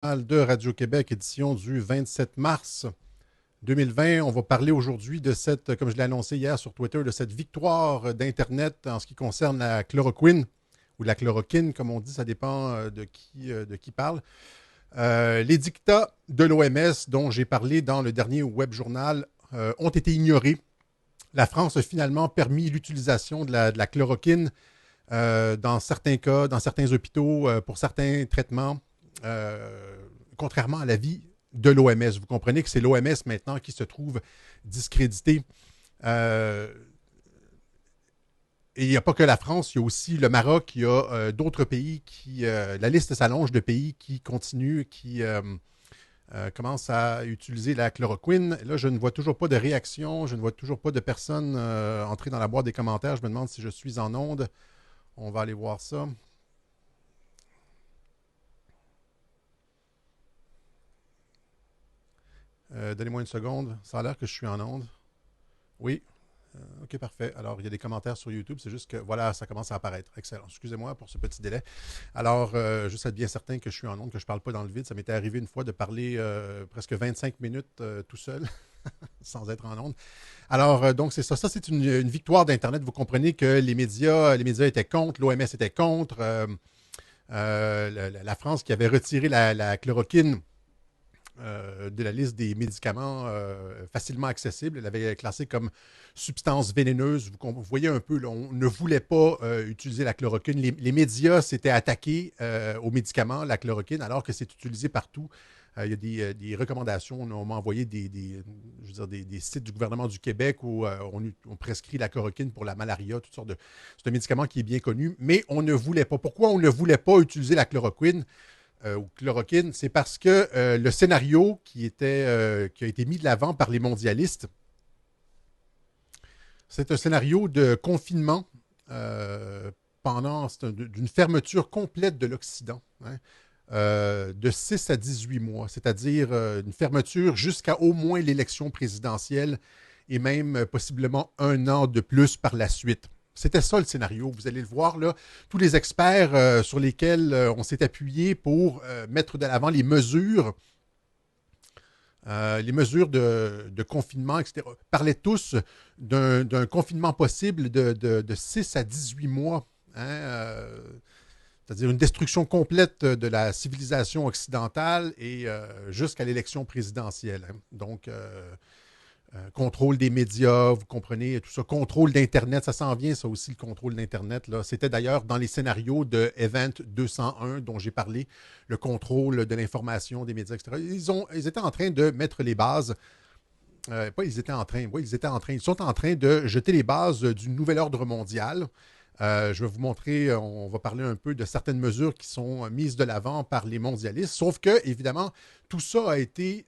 De Radio-Québec, édition du 27 mars 2020. On va parler aujourd'hui de cette, comme je l'ai annoncé hier sur Twitter, de cette victoire d'Internet en ce qui concerne la chloroquine ou la chloroquine, comme on dit, ça dépend de qui parle. Les dictats de l'OMS dont j'ai parlé dans le dernier web journal ont été ignorés. La France a finalement permis l'utilisation de la chloroquine dans certains cas, dans certains hôpitaux, pour certains traitements. Contrairement à l'avis de l'OMS. Vous comprenez que c'est l'OMS maintenant qui se trouve discrédité. Et il n'y a pas que la France, il y a aussi le Maroc, il y a d'autres pays qui... la liste s'allonge de pays qui continuent, qui commencent à utiliser la chloroquine. Là, je ne vois toujours pas de réaction, je ne vois toujours pas de personnes entrer dans la boîte des commentaires. Je me demande si je suis en onde. On va aller voir ça. Donnez-moi une seconde. Ça a l'air que je suis en onde. Oui. OK, parfait. Alors, il y a des commentaires sur YouTube. C'est juste que, voilà, ça commence à apparaître. Excellent. Excusez-moi pour ce petit délai. Alors, juste être bien certain que je suis en onde, que je ne parle pas dans le vide. Ça m'était arrivé une fois de parler presque 25 minutes tout seul, sans être en onde. Alors, donc, c'est ça. Ça, c'est une victoire d'Internet. Vous comprenez que les médias étaient contre, l'OMS était contre. La France qui avait retiré la chloroquine de la liste des médicaments facilement accessibles. Elle avait classé comme substance vénéneuse. Vous voyez un peu, là, on ne voulait pas utiliser la chloroquine. Les médias s'étaient attaqués aux médicaments, la chloroquine, alors que c'est utilisé partout. Il y a des recommandations. On m'a envoyé je veux dire, des sites du gouvernement du Québec où on prescrit la chloroquine pour la malaria, toutes sortes de... C'est un médicament qui est bien connu, mais on ne voulait pas. Pourquoi on ne voulait pas utiliser la chloroquine? Ou chloroquine, c'est parce que le scénario qui a été mis de l'avant par les mondialistes, c'est un scénario de confinement d'une fermeture complète de l'Occident, hein, de 6 à 18 mois, c'est-à-dire une fermeture jusqu'à au moins l'élection présidentielle et même possiblement un an de plus par la suite. C'était ça le scénario. Vous allez le voir, là, tous les experts sur lesquels on s'est appuyé pour mettre de l'avant les mesures de confinement, etc., parlaient tous d'un confinement possible de 6 à 18 mois. Hein, c'est-à-dire une destruction complète de la civilisation occidentale et jusqu'à l'élection présidentielle. Hein. Donc, contrôle des médias, vous comprenez, tout ça. Contrôle d'Internet, ça s'en vient, ça aussi, le contrôle d'Internet. Là. C'était d'ailleurs dans les scénarios de Event 201 dont j'ai parlé, le contrôle de l'information des médias, etc. Ils étaient en train de mettre les bases. Pas ils étaient en train, oui, ils étaient en train. Ils sont en train de jeter les bases du nouvel ordre mondial. Je vais vous montrer, on va parler un peu de certaines mesures qui sont mises de l'avant par les mondialistes. Sauf que, évidemment, tout ça a été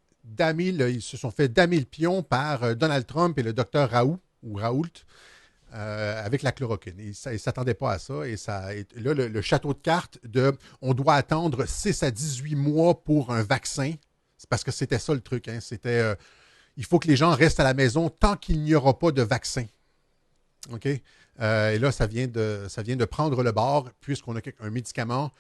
ils se sont fait damer le pion par Donald Trump et le docteur Raoult avec la chloroquine. Ils ne s'attendaient pas à ça. Et là, le château de cartes on doit attendre 6 à 18 mois pour un vaccin. C'est parce que c'était ça le truc. Hein. C'était il faut que les gens restent à la maison tant qu'il n'y aura pas de vaccin. OK? Et là, ça vient de prendre le bord, puisqu'on a un médicament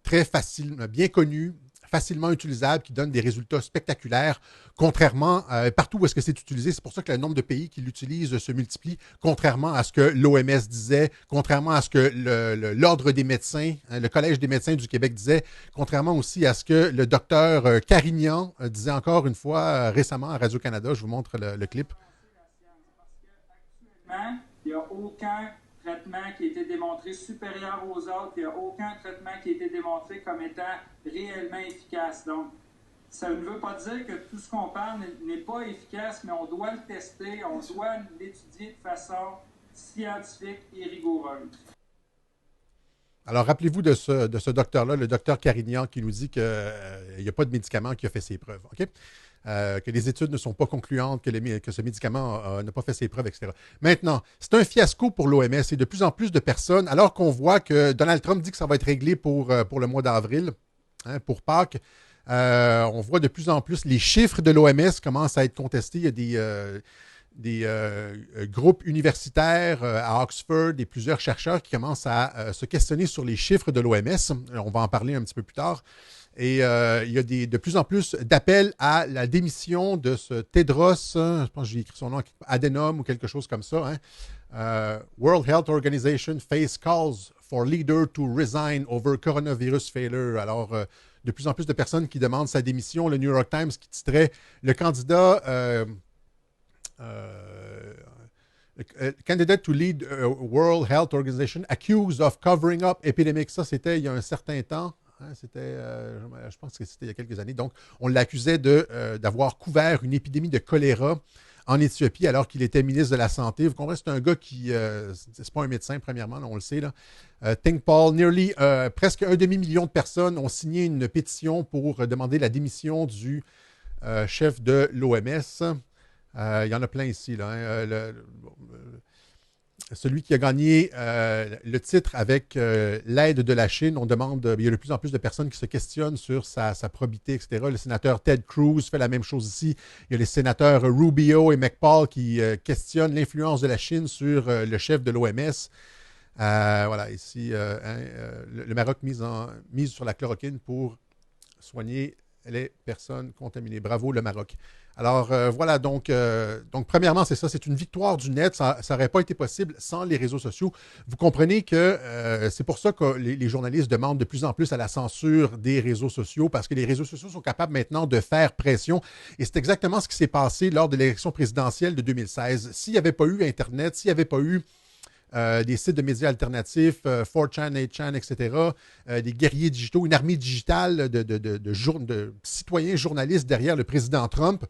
très facile, bien connu, facilement utilisable, qui donne des résultats spectaculaires, contrairement partout où est-ce que c'est utilisé. C'est pour ça que le nombre de pays qui l'utilisent se multiplie, contrairement à ce que l'OMS disait, contrairement à ce que l'Ordre des médecins, hein, le Collège des médecins du Québec disait, contrairement aussi à ce que le docteur Carignan disait encore une fois récemment à Radio-Canada. Je vous montre le clip. Il n'y a aucun traitement qui a été démontré supérieur aux autres. Il n'y a aucun traitement qui a été démontré comme étant réellement efficace. Donc, ça ne veut pas dire que tout ce qu'on parle n'est pas efficace, mais on doit le tester, on doit l'étudier de façon scientifique et rigoureuse. Alors, rappelez-vous de ce docteur-là, le docteur Carignan, qui nous dit qu'il n'y a pas de médicament qui a fait ses preuves. OK? Que les études ne sont pas concluantes, que ce médicament n'a pas fait ses preuves, etc. Maintenant, c'est un fiasco pour l'OMS et de plus en plus de personnes, alors qu'on voit que Donald Trump dit que ça va être réglé pour le mois d'avril, hein, pour Pâques, on voit de plus en plus les chiffres de l'OMS commencent à être contestés. Il y a des groupes universitaires à Oxford et plusieurs chercheurs qui commencent à se questionner sur les chiffres de l'OMS. On va en parler un petit peu plus tard. Et il y a de plus en plus d'appels à la démission de ce Tedros, je pense que j'ai écrit son nom, Adhanom ou quelque chose comme ça. World Health Organization face calls for leader to resign over coronavirus failure. Alors, de plus en plus de personnes qui demandent sa démission. Le New York Times qui titrait le candidat candidate to lead World Health Organization accused of covering up epidemic. Ça, c'était il y a un certain temps. C'était, je pense que c'était il y a quelques années. Donc, on l'accusait d'avoir couvert une épidémie de choléra en Éthiopie alors qu'il était ministre de la Santé. Vous comprenez, c'est un gars qui, c'est pas un médecin premièrement, on le sait. Think Paul, presque 1 demi-million de personnes ont signé une pétition pour demander la démission du chef de l'OMS. Il y en a plein ici. Celui qui a gagné le titre avec l'aide de la Chine, on demande, il y a de plus en plus de personnes qui se questionnent sur sa probité, etc. Le sénateur Ted Cruz fait la même chose ici. Il y a les sénateurs Rubio et McPaul qui questionnent l'influence de la Chine sur le chef de l'OMS. Voilà, ici, le Maroc mise sur la chloroquine pour soigner les personnes contaminées. Bravo, le Maroc. Alors, voilà, donc premièrement, c'est ça, c'est une victoire du net. Ça n'aurait pas été possible sans les réseaux sociaux. Vous comprenez que c'est pour ça que les journalistes demandent de plus en plus à la censure des réseaux sociaux, parce que les réseaux sociaux sont capables maintenant de faire pression. Et c'est exactement ce qui s'est passé lors de l'élection présidentielle de 2016. S'il n'y avait pas eu Internet, s'il n'y avait pas eu des sites de médias alternatifs, 4chan, 8chan, etc., des guerriers digitaux, une armée digitale de citoyens journalistes derrière le président Trump,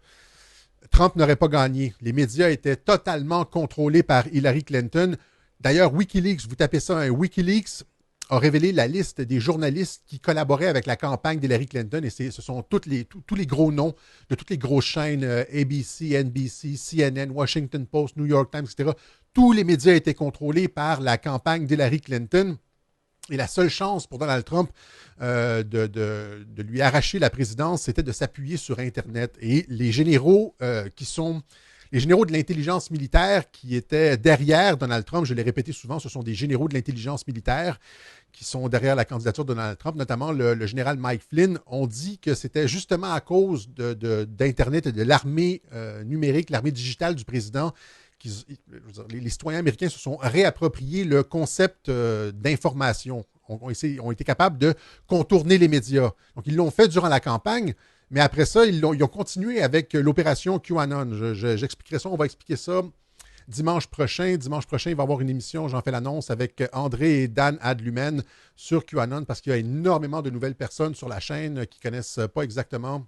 Trump n'aurait pas gagné. Les médias étaient totalement contrôlés par Hillary Clinton. D'ailleurs, Wikileaks, vous tapez ça, Wikileaks a révélé la liste des journalistes qui collaboraient avec la campagne d'Hillary Clinton, et ce sont tous les gros noms de toutes les grosses chaînes, ABC, NBC, CNN, Washington Post, New York Times, etc. Tous les médias étaient contrôlés par la campagne d'Hillary Clinton. Et la seule chance pour Donald Trump de lui arracher la présidence, c'était de s'appuyer sur Internet. Et les généraux les généraux de l'intelligence militaire qui étaient derrière Donald Trump, je l'ai répété souvent, ce sont des généraux de l'intelligence militaire qui sont derrière la candidature de Donald Trump, notamment le général Mike Flynn, ont dit que c'était justement à cause d'Internet et de l'armée numérique, l'armée digitale du président, les citoyens américains se sont réappropriés le concept d'information. Ont été capables de contourner les médias. Donc, ils l'ont fait durant la campagne, mais après ça, ils ont continué avec l'opération QAnon. J'expliquerai ça, on va expliquer ça dimanche prochain. Dimanche prochain, il va y avoir une émission, j'en fais l'annonce, avec André et Dan Adlumen sur QAnon, parce qu'il y a énormément de nouvelles personnes sur la chaîne qui ne connaissent pas exactement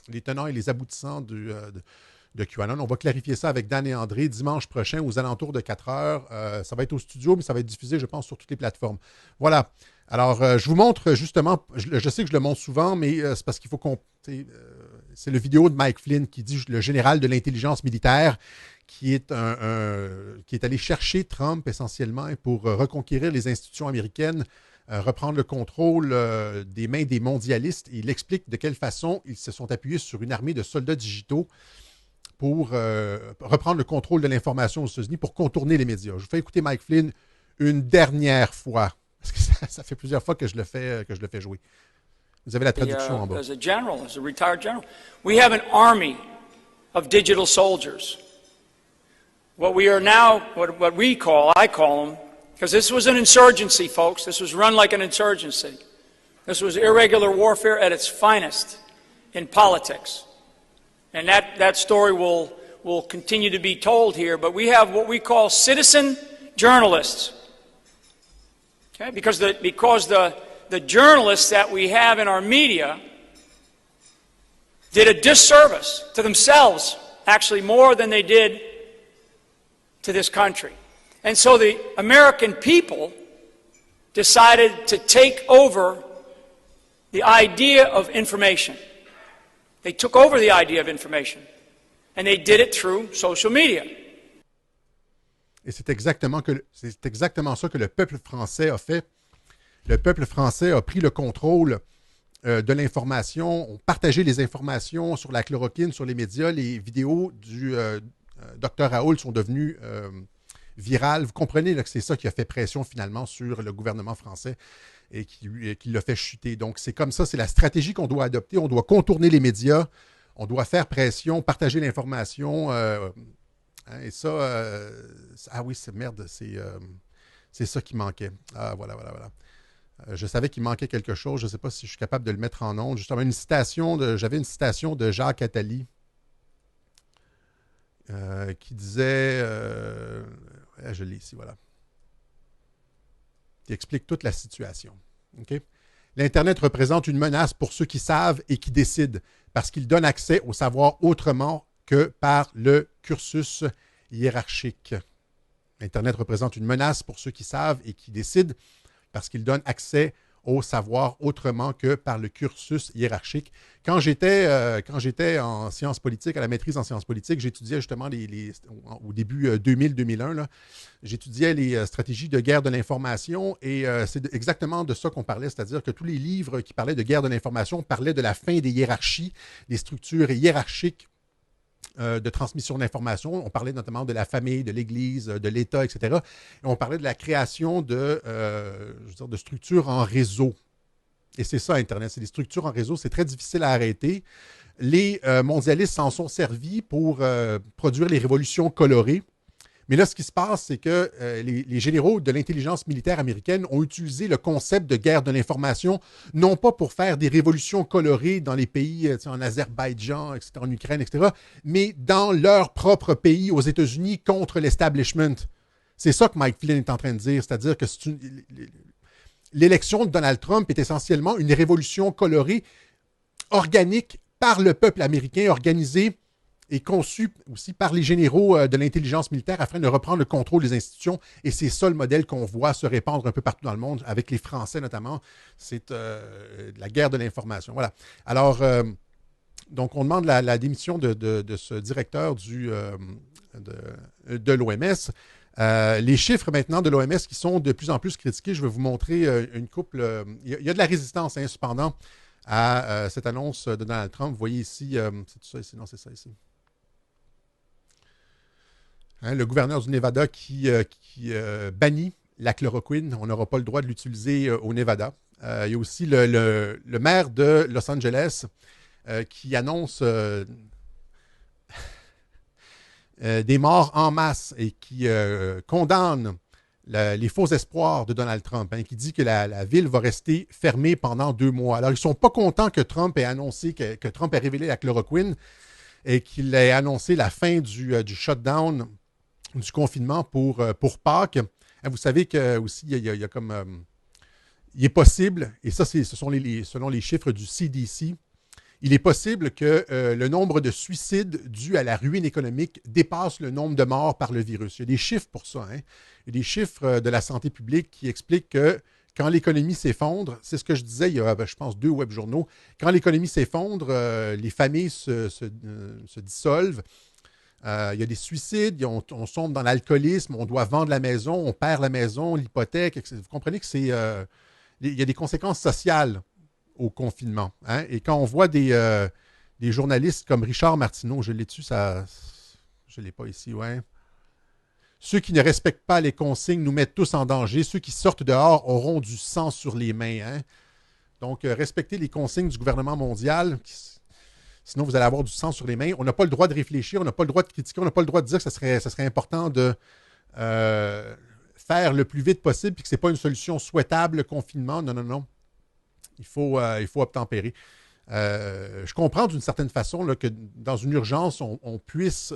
les tenants et les aboutissants de QAnon. On va clarifier ça avec Dan et André dimanche prochain aux alentours de 4 heures. Ça va être au studio, mais ça va être diffusé, je pense, sur toutes les plateformes. Voilà. Alors, je vous montre justement, je sais que je le montre souvent, mais c'est parce qu'il faut qu'on... c'est le vidéo de Mike Flynn qui dit le général de l'intelligence militaire qui est allé chercher Trump essentiellement pour reconquérir les institutions américaines, reprendre le contrôle des mains des mondialistes. Et il explique de quelle façon ils se sont appuyés sur une armée de soldats digitaux pour reprendre le contrôle de l'information aux États-Unis pour contourner les médias. Je vous fais écouter Mike Flynn une dernière fois, parce que ça fait plusieurs fois que je le fais jouer. Vous avez la traduction en bas. As a general, as a retired general, we have an army of digital soldiers. What we are now, what we call, I call them, because this was an insurgency, folks. This was run like an insurgency. This was irregular warfare at its finest in politics. And that story will continue to be told here. But we have what we call citizen journalists. Okay? Because the journalists that we have in our media did a disservice to themselves, actually more than they did to this country. And so the American people decided to take over the idea of information. They took over the idea of information, and they did it through social media. Et c'est exactement ça que le peuple français a fait. Le peuple français a pris le contrôle de l'information, ont partagé les informations sur la chloroquine, sur les médias. Les vidéos du Dr Raoult sont devenues virale. Vous comprenez là, que c'est ça qui a fait pression finalement sur le gouvernement français et qui l'a fait chuter. Donc, c'est comme ça, c'est la stratégie qu'on doit adopter. On doit contourner les médias, on doit faire pression, partager l'information. Et ça, ah oui, c'est merde, c'est ça qui manquait. Ah, voilà. Je savais qu'il manquait quelque chose. Je ne sais pas si je suis capable de le mettre en ondes. Justement, j'avais une citation de Jacques Attali qui disait, je l'ai ici, voilà, qui explique toute la situation. Okay? L'Internet représente une menace pour ceux qui savent et qui décident, parce qu'il donne accès au savoir autrement que par le cursus hiérarchique. L'Internet représente une menace pour ceux qui savent et qui décident, parce qu'il donne accès au savoir autrement que par le cursus hiérarchique. Quand j'étais en sciences politiques, à la maîtrise en sciences politiques, j'étudiais justement au début 2000-2001, j'étudiais les stratégies de guerre de l'information et c'est exactement de ça qu'on parlait, c'est-à-dire que tous les livres qui parlaient de guerre de l'information parlaient de la fin des hiérarchies, des structures hiérarchiques de transmission d'informations. On parlait notamment de la famille, de l'Église, de l'État, etc. Et on parlait de la création de structures en réseau. Et c'est ça, Internet. C'est des structures en réseau. C'est très difficile à arrêter. Les mondialistes s'en sont servis pour produire les révolutions colorées. Mais là, ce qui se passe, c'est que les généraux de l'intelligence militaire américaine ont utilisé le concept de guerre de l'information, non pas pour faire des révolutions colorées dans les pays, en Azerbaïdjan, etc., en Ukraine, etc., mais dans leur propre pays, aux États-Unis, contre l'establishment. C'est ça que Mike Flynn est en train de dire, c'est-à-dire que l'élection de Donald Trump est essentiellement une révolution colorée organique par le peuple américain, organisée et conçu aussi par les généraux de l'intelligence militaire afin de reprendre le contrôle des institutions. Et c'est ça le modèle qu'on voit se répandre un peu partout dans le monde, avec les Français notamment. C'est la guerre de l'information. Voilà. Alors, donc, on demande la démission de ce directeur de l'OMS. Les chiffres maintenant de l'OMS qui sont de plus en plus critiqués, je vais vous montrer une couple. Il y a de la résistance, hein, cependant, à cette annonce de Donald Trump. Vous voyez ici, c'est tout ça ici? Non, c'est ça ici. Hein, le gouverneur du Nevada qui bannit la chloroquine. On n'aura pas le droit de l'utiliser au Nevada. Il y a aussi le maire de Los Angeles qui annonce des morts en masse et qui condamne les faux espoirs de Donald Trump, hein, qui dit que la ville va rester fermée pendant 2 mois. Alors, ils ne sont pas contents que Trump ait annoncé, que Trump ait révélé la chloroquine et qu'il ait annoncé la fin du shutdown, du confinement pour Pâques. Hein, vous savez qu'aussi, il y a comme... il est possible, et ça, ce sont selon les chiffres du CDC, il est possible que le nombre de suicides dus à la ruine économique dépasse le nombre de morts par le virus. Il y a des chiffres pour ça. Hein? Il y a des chiffres de la santé publique qui expliquent que quand l'économie s'effondre, c'est ce que je disais il y a, je pense, 2 webjournaux, quand l'économie s'effondre, les familles se dissolvent. Il y a des suicides, on sombre dans l'alcoolisme, on doit vendre la maison, on perd la maison, l'hypothèque. Vous comprenez que il y a des conséquences sociales au confinement. Hein? Et quand on voit des journalistes comme Richard Martineau, je l'ai dessus, ça, je ne l'ai pas ici, ouais. Ceux qui ne respectent pas les consignes nous mettent tous en danger. Ceux qui sortent dehors auront du sang sur les mains. Hein? Donc, respectez les consignes du gouvernement mondial. Sinon, vous allez avoir du sang sur les mains. On n'a pas le droit de réfléchir, on n'a pas le droit de critiquer, on n'a pas le droit de dire que ça serait important de faire le plus vite possible et que ce n'est pas une solution souhaitable, le confinement. Non, non, non. Il faut obtempérer. Je comprends d'une certaine façon là, que dans une urgence, on puisse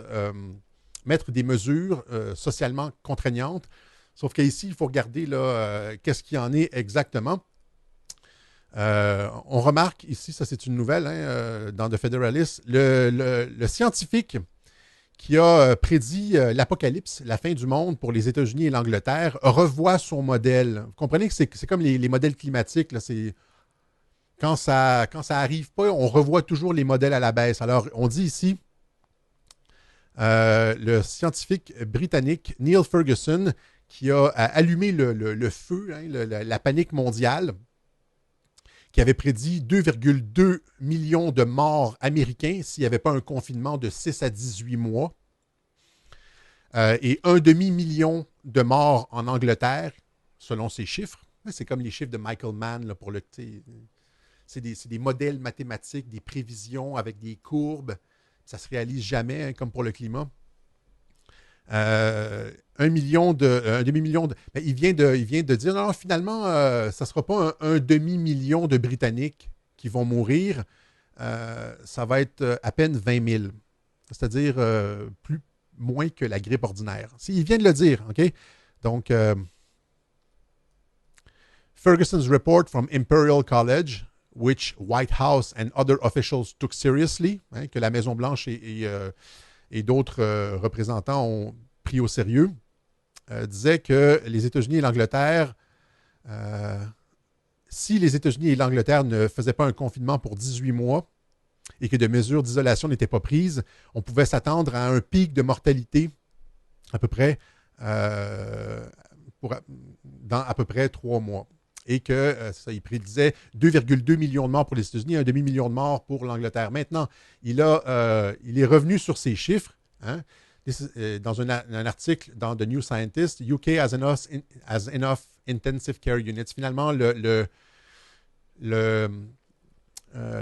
mettre des mesures socialement contraignantes. Sauf qu'ici, il faut regarder là, qu'est-ce qu'il y en est exactement. On remarque ici, ça c'est une nouvelle hein, dans The Federalist, le scientifique qui a prédit l'apocalypse, la fin du monde pour les États-Unis et l'Angleterre, revoit son modèle. Vous comprenez que c'est comme les modèles climatiques. Là, quand ça n'arrive pas, on revoit toujours les modèles à la baisse. Alors, on dit ici, le scientifique britannique Neil Ferguson, qui a allumé le feu, hein, la panique mondiale, qui avait prédit 2,2 millions de morts américains s'il n'y avait pas un confinement de 6 à 18 mois. et un demi-million de morts en Angleterre, selon ces chiffres. C'est comme les chiffres de Michael Mann là, pour le... C'est des modèles mathématiques, des prévisions avec des courbes. Ça ne se réalise jamais, hein, comme pour le climat. Un demi-million de... Ben, il vient de dire, non, finalement, ça ne sera pas un demi-million de Britanniques qui vont mourir. Ça va être à peine 20 000. C'est-à-dire moins que la grippe ordinaire. Il vient de le dire, OK? Donc, Ferguson's report from Imperial College, which White House and other officials took seriously, hein, que la Maison-Blanche et d'autres représentants ont pris au sérieux, disait que les États-Unis et l'Angleterre, si les États-Unis et l'Angleterre ne faisaient pas un confinement pour 18 mois et que de mesures d'isolation n'étaient pas prises, on pouvait s'attendre à un pic de mortalité à peu près dans à peu près 3 mois. Et que, il prédisait 2,2 millions de morts pour les États-Unis et un demi-million de morts pour l'Angleterre. Maintenant, il est revenu sur ces chiffres, hein, dans un article dans The New Scientist, UK has enough intensive care units. Finalement,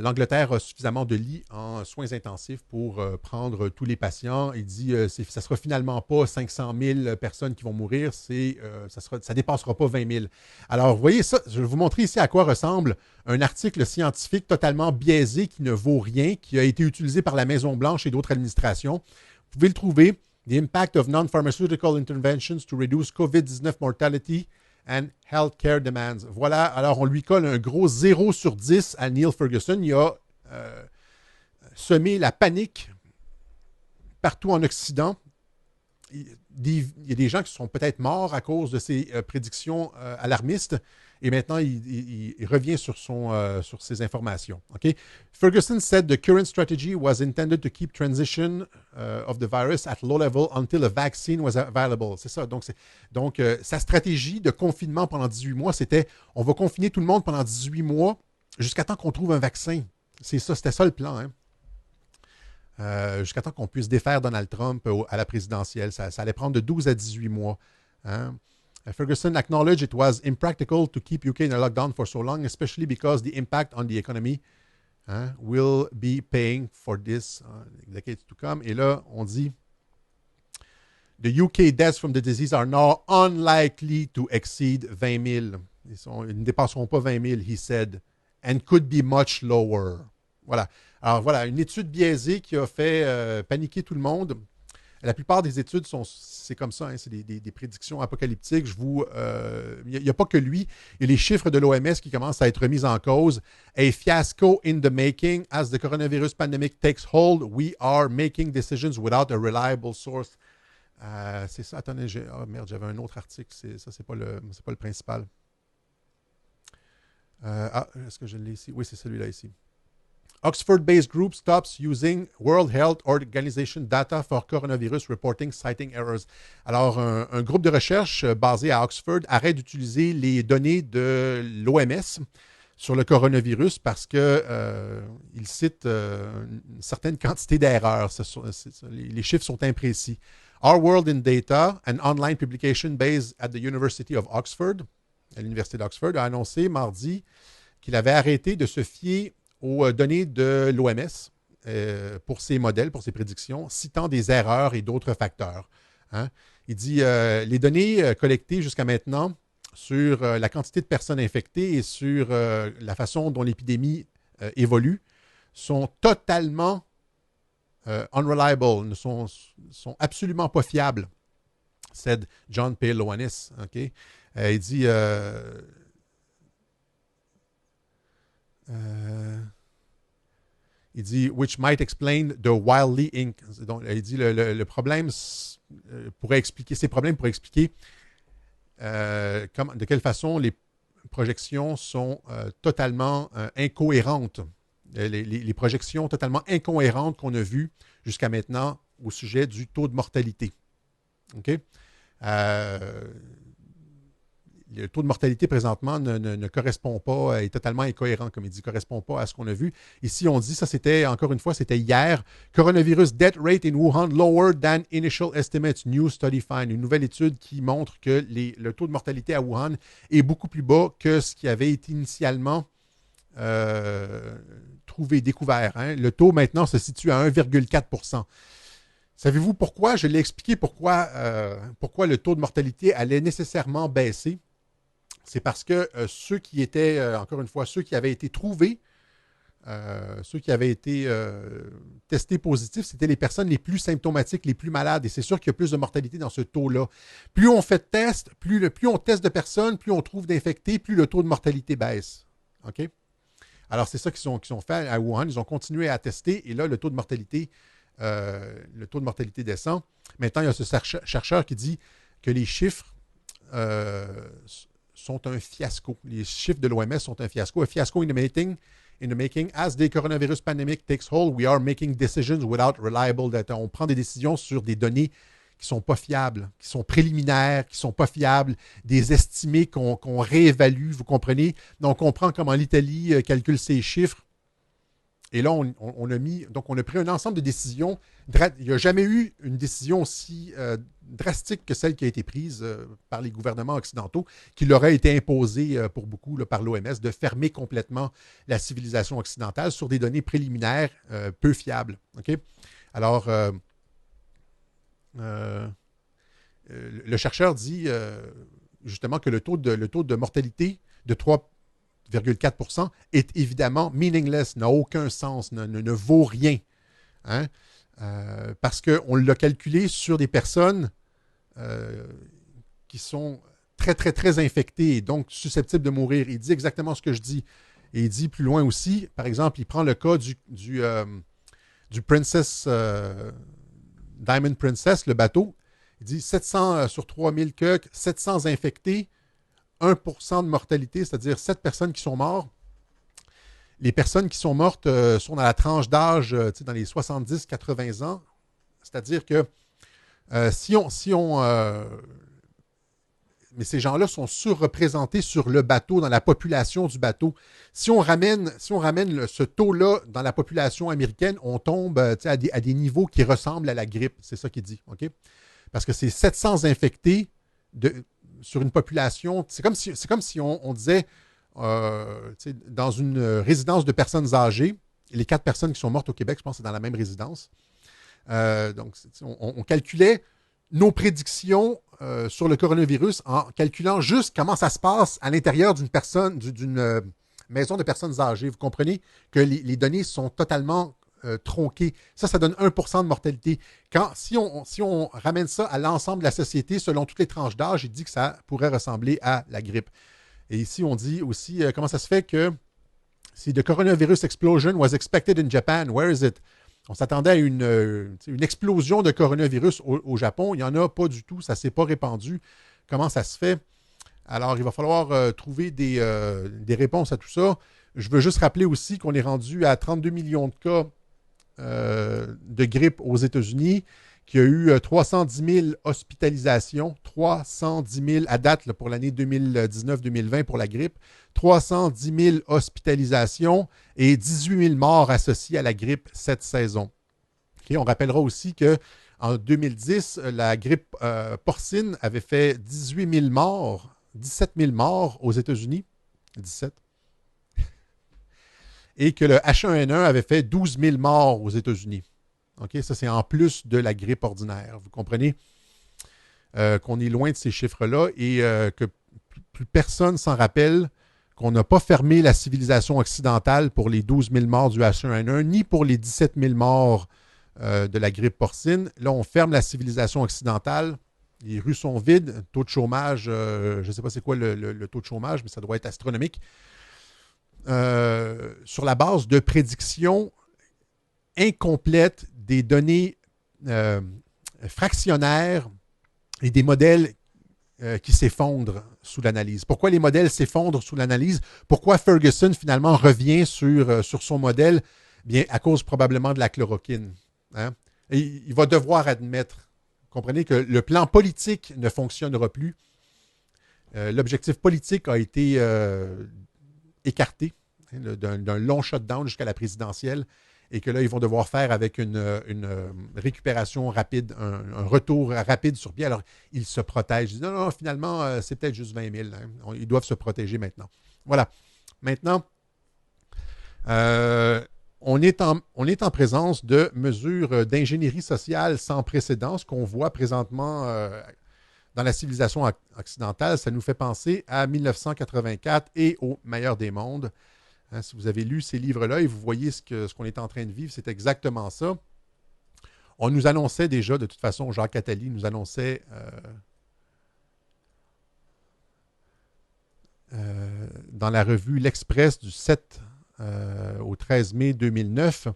l'Angleterre a suffisamment de lits en soins intensifs pour prendre tous les patients. Il dit ça ne sera finalement pas 500 000 personnes qui vont mourir, ça ne dépassera pas 20 000. Alors, vous voyez ça, je vais vous montrer ici à quoi ressemble un article scientifique totalement biaisé qui ne vaut rien, qui a été utilisé par la Maison-Blanche et d'autres administrations. Vous pouvez le trouver. The impact of non-pharmaceutical interventions to reduce COVID-19 mortality and healthcare demands. Voilà, alors on lui colle un gros 0 sur 10 à Neil Ferguson. Il a semé la panique partout en Occident. Il y a des gens qui sont peut-être morts à cause de ces prédictions alarmistes. Et maintenant, il revient sur ses informations. Okay? Ferguson said the current strategy was intended to keep transition of the virus at low level until a vaccine was available. C'est ça. Donc, sa stratégie de confinement pendant 18 mois, c'était on va confiner tout le monde pendant 18 mois jusqu'à temps qu'on trouve un vaccin. C'est ça, c'était ça le plan. Hein? Jusqu'à temps qu'on puisse défaire Donald Trump à la présidentielle. Ça allait prendre de 12 à 18 mois. Hein? Ferguson acknowledged it was impractical to keep UK in a lockdown for so long, especially because the impact on the economy will be paying for this in decades to come. Et là, on dit the UK deaths from the disease are now unlikely to exceed 20 000. Ils ne dépasseront pas 20 000, he said, and could be much lower. Voilà. Alors voilà, une étude biaisée qui a fait paniquer tout le monde. La plupart des études c'est comme ça, hein, c'est des prédictions apocalyptiques. Il n'y a pas que lui. Il y a les chiffres de l'OMS qui commencent à être remis en cause. A fiasco in the making. As the coronavirus pandemic takes hold, we are making decisions without a reliable source. C'est ça. Attendez, j'avais un autre article. Ça, c'est pas le principal. Est-ce que je l'ai ici? Oui, c'est celui-là ici. Oxford-based group stops using World Health Organization data for coronavirus reporting, citing errors. Alors, un groupe de recherche basé à Oxford arrête d'utiliser les données de l'OMS sur le coronavirus parce qu'il cite une certaine quantité d'erreurs. Les chiffres sont imprécis. Our World in Data, an online publication based at the University of Oxford, à l'Université d'Oxford, a annoncé mardi qu'il avait arrêté de se fier aux données de l'OMS pour ses modèles, pour ses prédictions, citant des erreurs et d'autres facteurs. Hein? Il dit les données collectées jusqu'à maintenant sur la quantité de personnes infectées et sur la façon dont l'épidémie évolue sont totalement unreliable, sont absolument pas fiables, said John P. Loanis. Okay? Il dit which might explain the wildly donc, il dit le problème pourrait expliquer ces problèmes pourraient expliquer de quelle façon les projections sont totalement incohérentes. Les projections totalement incohérentes qu'on a vues jusqu'à maintenant au sujet du taux de mortalité. OK? le taux de mortalité présentement ne correspond pas, est totalement incohérent, comme il dit, ne correspond pas à ce qu'on a vu. Ici, on dit, ça c'était, encore une fois, c'était hier, Coronavirus death rate in Wuhan lower than initial estimates, new study find. Une nouvelle étude qui montre que le taux de mortalité à Wuhan est beaucoup plus bas que ce qui avait été initialement découvert. Hein. Le taux maintenant se situe à 1,4 %. Savez-vous pourquoi? Je l'ai expliqué pourquoi le taux de mortalité allait nécessairement baisser. C'est parce que ceux qui étaient, encore une fois, ceux qui avaient été trouvés, ceux qui avaient été testés positifs, c'était les personnes les plus symptomatiques, les plus malades. Et c'est sûr qu'il y a plus de mortalité dans ce taux-là. Plus on fait de tests, plus on teste de personnes, plus on trouve d'infectés, plus le taux de mortalité baisse. OK? Alors, c'est ça qu'ils ont fait à Wuhan. Ils ont continué à tester et là, le taux de mortalité descend. Maintenant, il y a ce chercheur qui dit que les chiffres sont un fiasco. Les chiffres de l'OMS sont un fiasco. A fiasco in the making. As the coronavirus pandemic takes hold, we are making decisions without reliable data. On prend des décisions sur des données qui ne sont pas fiables, qui sont préliminaires, qui ne sont pas fiables, des estimés qu'on réévalue, vous comprenez? Donc, on comprend comment l'Italie calcule ses chiffres. Et là, on a pris un ensemble de décisions. Il n'y a jamais eu une décision aussi drastique que celle qui a été prise par les gouvernements occidentaux, qui leur a été imposée pour beaucoup là, par l'OMS, de fermer complètement la civilisation occidentale sur des données préliminaires peu fiables. Okay? Alors, le chercheur dit justement que le taux de mortalité de 3,4 % est évidemment meaningless, n'a aucun sens, ne vaut rien. Hein? Parce qu'on l'a calculé sur des personnes qui sont très, très, très infectées et donc susceptibles de mourir. Il dit exactement ce que je dis. Et il dit plus loin aussi, par exemple, il prend le cas du Princess, Diamond Princess, le bateau. Il dit 700 sur 3000 coques, 700 infectés, 1 % de mortalité, c'est-à-dire 7 personnes qui sont mortes. Les personnes qui sont mortes sont dans la tranche d'âge, dans les 70-80 ans. C'est-à-dire que mais ces gens-là sont surreprésentés sur le bateau, dans la population du bateau. Si on ramène ce taux-là dans la population américaine, on tombe à des niveaux qui ressemblent à la grippe. C'est ça qu'il dit. Okay? Parce que c'est 700 infectés sur une population. C'est comme si on disait, dans une résidence de personnes âgées, les 4 personnes qui sont mortes au Québec, je pense que c'est dans la même résidence. Donc, on calculait nos prédictions sur le coronavirus en calculant juste comment ça se passe à l'intérieur d'une maison de personnes âgées. Vous comprenez que les données sont totalement tronquées. Ça donne 1 % de mortalité. Si on ramène ça à l'ensemble de la société, selon toutes les tranches d'âge, il dit que ça pourrait ressembler à la grippe. Et ici, on dit aussi comment ça se fait que si the coronavirus explosion was expected in Japan, where is it? On s'attendait à une explosion de coronavirus au Japon. Il n'y en a pas du tout. Ça ne s'est pas répandu. Comment ça se fait? Alors, il va falloir trouver des réponses à tout ça. Je veux juste rappeler aussi qu'on est rendu à 32 millions de cas de grippe aux États-Unis, qu'il y a eu 310 000 hospitalisations, 310 000 à date là, pour l'année 2019-2020 pour la grippe, 310 000 hospitalisations et 18 000 morts associés à la grippe cette saison. Okay, on rappellera aussi qu'en 2010, la grippe porcine avait fait 17 000 morts aux États-Unis. 17. Et que le H1N1 avait fait 12 000 morts aux États-Unis. Okay, ça, c'est en plus de la grippe ordinaire. Vous comprenez qu'on est loin de ces chiffres-là et que plus personne s'en rappelle qu'on n'a pas fermé la civilisation occidentale pour les 12 000 morts du H1N1, ni pour les 17 000 morts de la grippe porcine. Là, on ferme la civilisation occidentale. Les rues sont vides. Taux de chômage, je ne sais pas c'est quoi le taux de chômage, mais ça doit être astronomique. Sur la base de prédictions incomplètes, des données fractionnaires et des modèles qui s'effondrent sous l'analyse. Pourquoi les modèles s'effondrent sous l'analyse? Pourquoi Ferguson, finalement, revient sur son modèle? Bien, à cause probablement de la chloroquine. Hein? Et il va devoir admettre, vous comprenez, que le plan politique ne fonctionnera plus. L'objectif politique a été écarté d'un long shutdown jusqu'à la présidentielle et que là, ils vont devoir faire avec une récupération rapide, un retour rapide sur pied. Alors, ils se protègent. Ils disent, non, finalement, c'est peut-être juste 20 000. Hein. Ils doivent se protéger maintenant. Voilà. Maintenant, on est en présence de mesures d'ingénierie sociale sans précédent, ce qu'on voit présentement dans la civilisation occidentale. Ça nous fait penser à 1984 et au meilleur des mondes. Hein, si vous avez lu ces livres-là et vous voyez ce qu'on est en train de vivre, c'est exactement ça. On nous annonçait déjà, de toute façon, Jacques Attali nous annonçait dans la revue L'Express du 7 au 13 mai 2009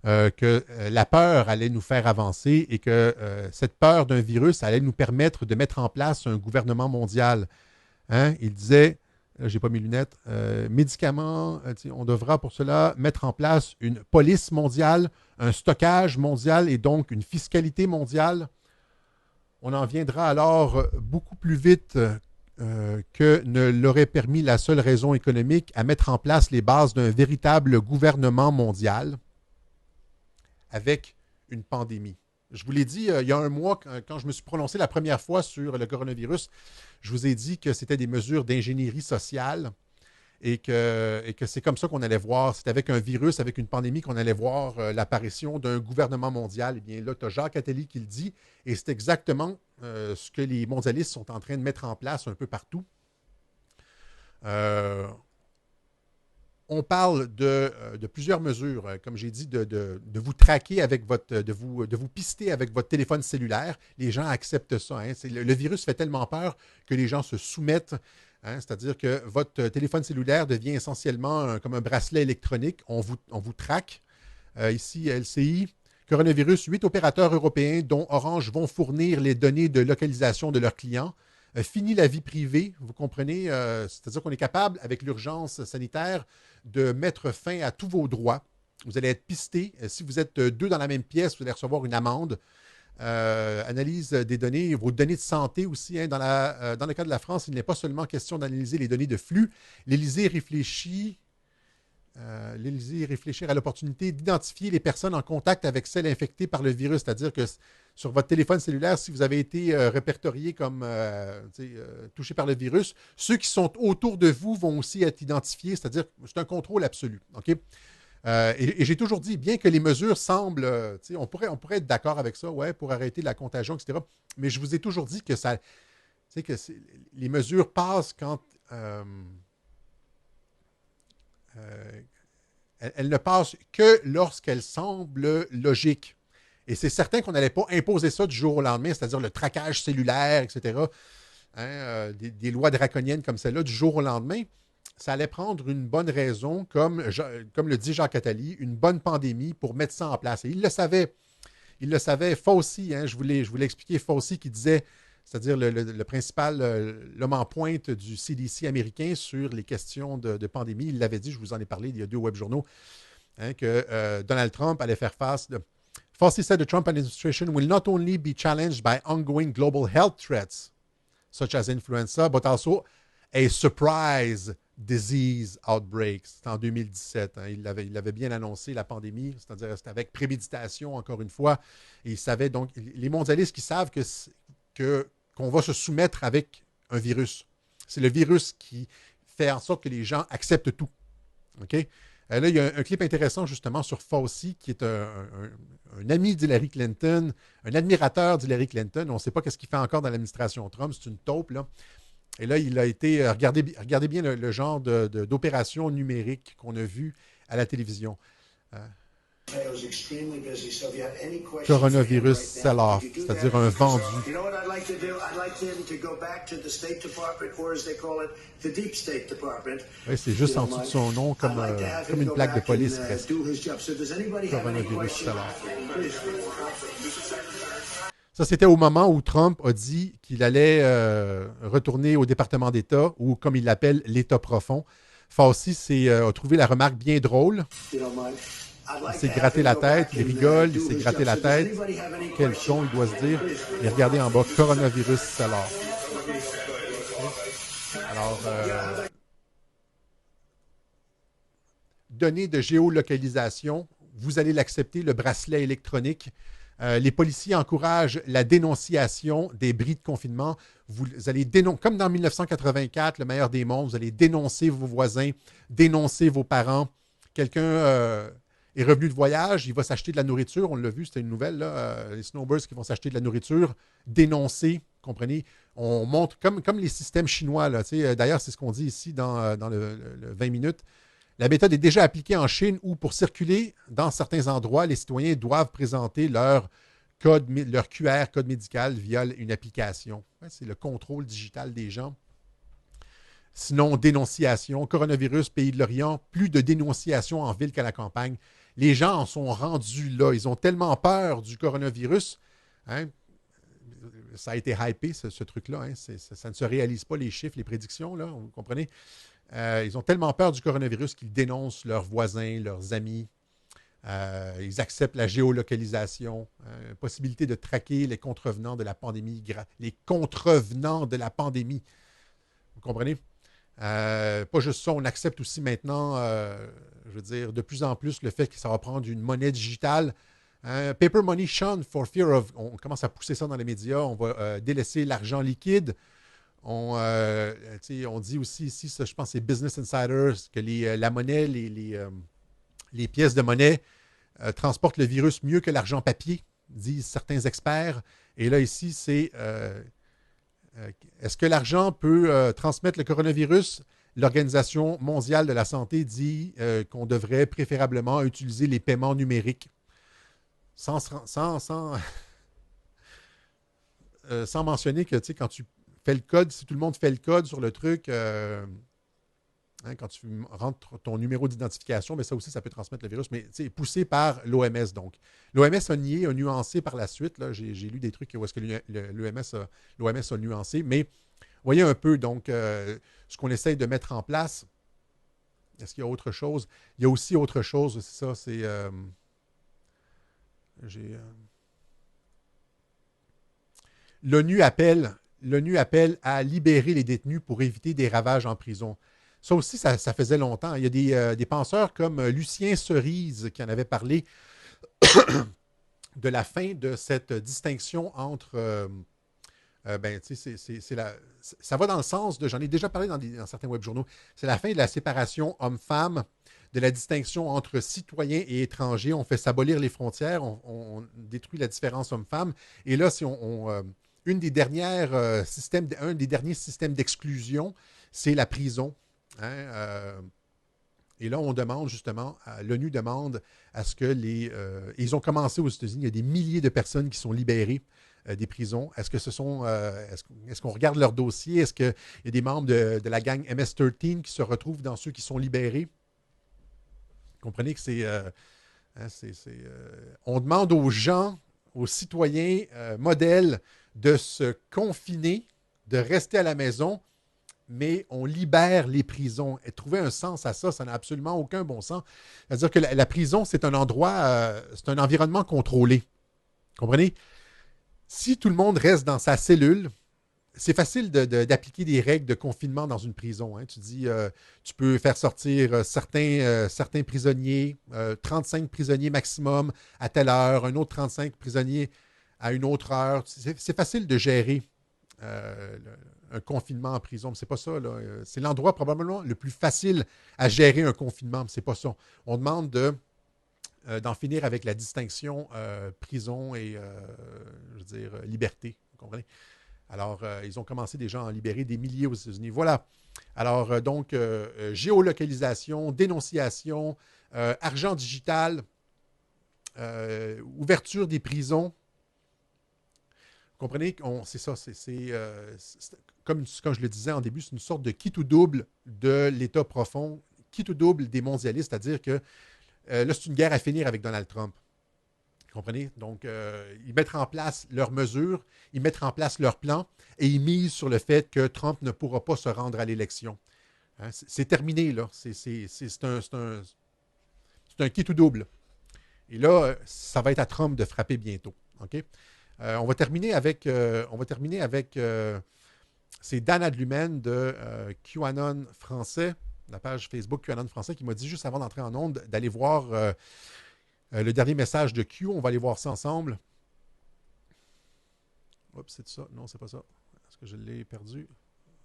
que la peur allait nous faire avancer et que cette peur d'un virus allait nous permettre de mettre en place un gouvernement mondial. Hein? Il disait, j'ai pas mes lunettes, médicaments, on devra pour cela mettre en place une police mondiale, un stockage mondial et donc une fiscalité mondiale. On en viendra alors beaucoup plus vite que ne l'aurait permis la seule raison économique à mettre en place les bases d'un véritable gouvernement mondial avec une pandémie. Je vous l'ai dit il y a un mois, quand je me suis prononcé la première fois sur le coronavirus, je vous ai dit que c'était des mesures d'ingénierie sociale et que c'est comme ça qu'on allait voir, c'est avec un virus, avec une pandémie qu'on allait voir l'apparition d'un gouvernement mondial. Eh bien là, tu as Jacques Attali qui le dit, et c'est exactement ce que les mondialistes sont en train de mettre en place un peu partout. On parle de plusieurs mesures, comme j'ai dit, de vous traquer avec de vous pister avec votre téléphone cellulaire. Les gens acceptent ça. Hein. Le virus fait tellement peur que les gens se soumettent. Hein. C'est-à-dire que votre téléphone cellulaire devient essentiellement comme un bracelet électronique. On vous traque. Ici, LCI, coronavirus, 8 opérateurs européens, dont Orange, vont fournir les données de localisation de leurs clients. Fini la vie privée, vous comprenez? C'est-à-dire qu'on est capable, avec l'urgence sanitaire, de mettre fin à tous vos droits. Vous allez être pisté. Si vous êtes 2 dans la même pièce, vous allez recevoir une amende. Analyse des données, vos données de santé aussi. Hein, dans le cas de la France, il n'est pas seulement question d'analyser les données de flux. L'Élysée réfléchit à l'opportunité d'identifier les personnes en contact avec celles infectées par le virus. C'est-à-dire que sur votre téléphone cellulaire, si vous avez été répertorié comme touché par le virus, ceux qui sont autour de vous vont aussi être identifiés. C'est-à-dire que c'est un contrôle absolu. Okay? Et j'ai toujours dit, bien que les mesures semblent, on pourrait être d'accord avec ça, ouais, pour arrêter la contagion, etc. Mais je vous ai toujours dit que les mesures passent quand elles ne passent que lorsqu'elles semblent logiques. Et c'est certain qu'on n'allait pas imposer ça du jour au lendemain, c'est-à-dire le traquage cellulaire, etc. Hein, des lois draconiennes comme celle-là du jour au lendemain. Ça allait prendre une bonne raison, comme le dit Jacques Attali, une bonne pandémie pour mettre ça en place. Et il le savait. Il le savait. Fauci, hein, je voulais expliquer Fauci qui disait, c'est-à-dire le principal, l'homme en pointe du CDC américain sur les questions de pandémie. Il l'avait dit, je vous en ai parlé, il y a 2 webjournaux, hein, que Donald Trump allait faire face. Fauci said the Trump administration will not only be challenged by ongoing global health threats, such as influenza, but also a surprise disease outbreak. C'était en 2017. Hein. Il l'avait bien annoncé, la pandémie, c'est-à-dire c'était avec préméditation, encore une fois. Et il savait donc, les mondialistes qui savent qu'on va se soumettre avec un virus. C'est le virus qui fait en sorte que les gens acceptent tout. OK? Là, il y a un clip intéressant justement sur Fauci, qui est un ami d'Hillary Clinton, un admirateur d'Hillary Clinton. On ne sait pas ce qu'il fait encore dans l'administration Trump. C'est une taupe, là. Et là, il a été... Regardez bien le genre d'opération numérique qu'on a vu à la télévision. Coronavirus sell-off, c'est-à-dire un vendu. Oui, c'est juste en dessous de son nom, comme une plaque de police presque. Coronavirus sell-off. Ça, c'était au moment où Trump a dit qu'il allait retourner au département d'État, ou comme il l'appelle, l'État profond. Fauci a trouvé la remarque bien drôle. Il s'est gratté la tête, il rigole, il s'est gratté la tête. Quel son, il doit se dire. Et regardez en bas, coronavirus sell-off. Alors, données de géolocalisation, vous allez l'accepter, le bracelet électronique. Les policiers encouragent la dénonciation des bris de confinement. Vous allez comme dans 1984, le meilleur des mondes, vous allez dénoncer vos voisins, dénoncer vos parents. Quelqu'un est revenu de voyage, il va s'acheter de la nourriture. On l'a vu, c'était une nouvelle, là, les snowbirds qui vont s'acheter de la nourriture, dénoncer, comprenez? On montre, comme les systèmes chinois, là, d'ailleurs, c'est ce qu'on dit ici dans le 20 minutes. La méthode est déjà appliquée en Chine où, pour circuler dans certains endroits, les citoyens doivent présenter leur QR, code médical, via une application. C'est le contrôle digital des gens. Sinon, dénonciation. Coronavirus, pays de l'Orient, plus de dénonciation en ville qu'à la campagne. Les gens en sont rendus là. Ils ont tellement peur du coronavirus. Hein? Ça a été hypé, ce truc-là. Hein? Ça ne se réalise pas, les chiffres, les prédictions, là, vous comprenez? Ils ont tellement peur du coronavirus qu'ils dénoncent leurs voisins, leurs amis. Ils acceptent la géolocalisation, possibilité de traquer les contrevenants de la pandémie. Les contrevenants de la pandémie. Vous comprenez? Pas juste ça, on accepte aussi maintenant, je veux dire, de plus en plus le fait que ça va prendre une monnaie digitale. Paper money shunned for fear of... On commence à pousser ça dans les médias. On va délaisser l'argent liquide. On dit aussi ici, ça, je pense que c'est Business Insider, que la monnaie, les pièces de monnaie transportent le virus mieux que l'argent papier, disent certains experts. Et là, ici, c'est est-ce que l'argent peut transmettre le coronavirus? L'Organisation mondiale de la santé dit qu'on devrait préférablement utiliser les paiements numériques sans mentionner que quand tu fais le code, si tout le monde fait le code sur le truc, quand tu rentres ton numéro d'identification, mais ça aussi, ça peut transmettre le virus, mais poussé par l'OMS. Donc, l'OMS a nié, a nuancé par la suite. Là, j'ai lu des trucs où est-ce que l'OMS a nuancé, mais voyez un peu, donc, ce qu'on essaye de mettre en place. Est-ce qu'il y a autre chose? Il y a aussi autre chose, c'est ça, c'est... L'ONU appelle à libérer les détenus pour éviter des ravages en prison. Ça aussi, ça faisait longtemps. Il y a des penseurs comme Lucien Cerise qui en avait parlé de la fin de cette distinction entre... ça va dans le sens de... J'en ai déjà parlé dans certains web-journaux. C'est la fin de la séparation homme-femme, de la distinction entre citoyens et étrangers. On fait s'abolir les frontières, on détruit la différence homme-femme. Et là, si un des derniers systèmes d'exclusion, c'est la prison. Hein, et là, on demande justement, l'ONU demande à ce que ils ont commencé aux États-Unis, il y a des milliers de personnes qui sont libérées des prisons. Est-ce qu'on regarde leur dossier? Est-ce qu'il y a des membres de la gang MS-13 qui se retrouvent dans ceux qui sont libérés? Vous comprenez que on demande aux gens, aux citoyens modèles de se confiner, de rester à la maison, mais on libère les prisons. Et trouver un sens à ça, ça n'a absolument aucun bon sens. C'est-à-dire que la prison, c'est un endroit, c'est un environnement contrôlé. Vous comprenez? Si tout le monde reste dans sa cellule, c'est facile d'appliquer des règles de confinement dans une prison. Hein. Tu dis, tu peux faire sortir certains prisonniers, 35 prisonniers maximum à telle heure, un autre 35 prisonniers à une autre heure. C'est facile de gérer un confinement en prison, mais c'est pas ça. Là. C'est l'endroit probablement le plus facile à gérer un confinement, mais c'est pas ça. On demande d'en finir avec la distinction prison et, je veux dire, liberté. Vous comprenez? Alors, ils ont commencé déjà à en libérer des milliers aux États-Unis. Voilà. Alors, donc, géolocalisation, dénonciation, argent digital, ouverture des prisons. Vous comprenez? C'est ça. Comme je le disais en début, c'est une sorte de quitte ou double de l'État profond, quitte ou double des mondialistes, c'est-à-dire que là, c'est une guerre à finir avec Donald Trump. Vous comprenez? Donc, ils mettent en place leurs mesures, ils mettent en place leurs plans et ils misent sur le fait que Trump ne pourra pas se rendre à l'élection. Hein? C'est terminé, là. C'est un quitte ou double. Et là, ça va être à Trump de frapper bientôt. OK? On va terminer avec c'est Dan Adlumen de QAnon français, la page Facebook QAnon français, qui m'a dit juste avant d'entrer en onde d'aller voir le dernier message de Q. On va aller voir ça ensemble. Oups, c'est ça. Non, c'est pas ça. Est-ce que je l'ai perdu?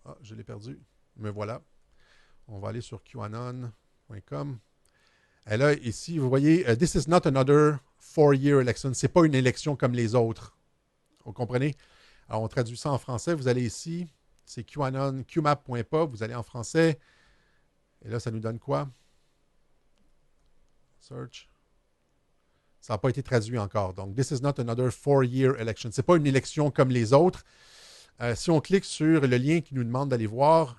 Ah, je l'ai perdu. Me voilà. On va aller sur QAnon.com. Et là, ici, vous voyez, This is not another four-year election. Ce n'est pas une élection comme les autres. Vous comprenez? Alors, on traduit ça en français. Vous allez ici. C'est QAnon, qmap.pub. Vous allez en français. Et là, ça nous donne quoi? Search. Ça n'a pas été traduit encore. Donc, This is not another four-year election. Ce n'est pas une élection comme les autres. Si on clique sur le lien qui nous demande d'aller voir,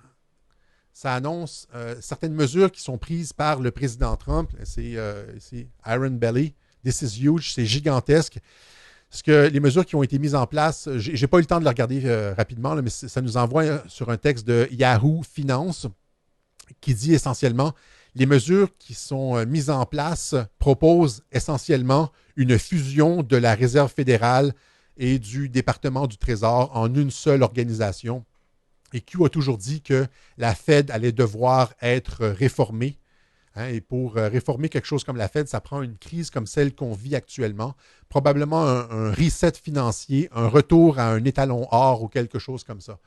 ça annonce certaines mesures qui sont prises par le président Trump. C'est Iron Belly. This is huge. C'est gigantesque. Les mesures qui ont été mises en place, je n'ai pas eu le temps de les regarder rapidement, là, mais ça nous envoie sur un texte de Yahoo Finance qui dit essentiellement les mesures qui sont mises en place proposent essentiellement une fusion de la Réserve fédérale et du département du Trésor en une seule organisation. Et Q a toujours dit que la Fed allait devoir être réformée. Et pour réformer quelque chose comme la Fed, ça prend une crise comme celle qu'on vit actuellement, probablement un reset financier, un retour à un étalon or ou quelque chose comme ça.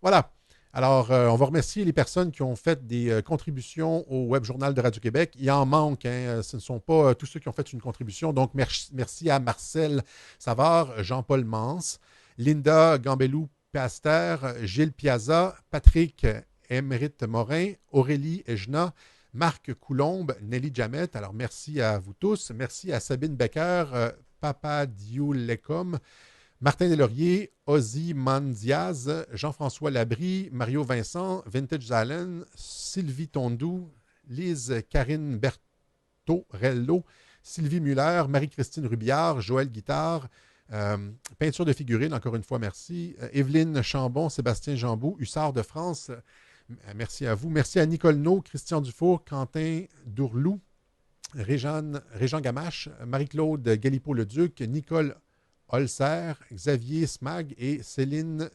Voilà. Alors, on va remercier les personnes qui ont fait des contributions au Web Journal de Radio-Québec. Il en manque, hein, ce ne sont pas tous ceux qui ont fait une contribution. Donc, merci à Marcel Savard, Jean-Paul Mance, Linda Gambelou-Paster, Gilles Piazza, Patrick Émérite Morin, Aurélie Ejna, Marc Coulombe, Nelly Jamet. Alors, merci à vous tous. Merci à Sabine Becker, Papa Dioullecom, Martin Delaurier, Ozzy Mandiaz, Jean-François Labrie, Mario Vincent, Vintage Zalen, Sylvie Tondou, Lise Karine Bertorello, Sylvie Muller, Marie-Christine Rubillard, Joël Guittard, Peinture de figurines, encore une fois, merci. Evelyne Chambon, Sébastien Jambou, Hussard de France, merci à vous. Merci à Nicole No, Christian Dufour, Quentin Dourlou, Régent Gamache, Marie-Claude Galipo-Leduc, Nicole Holzer, Xavier Smag et Céline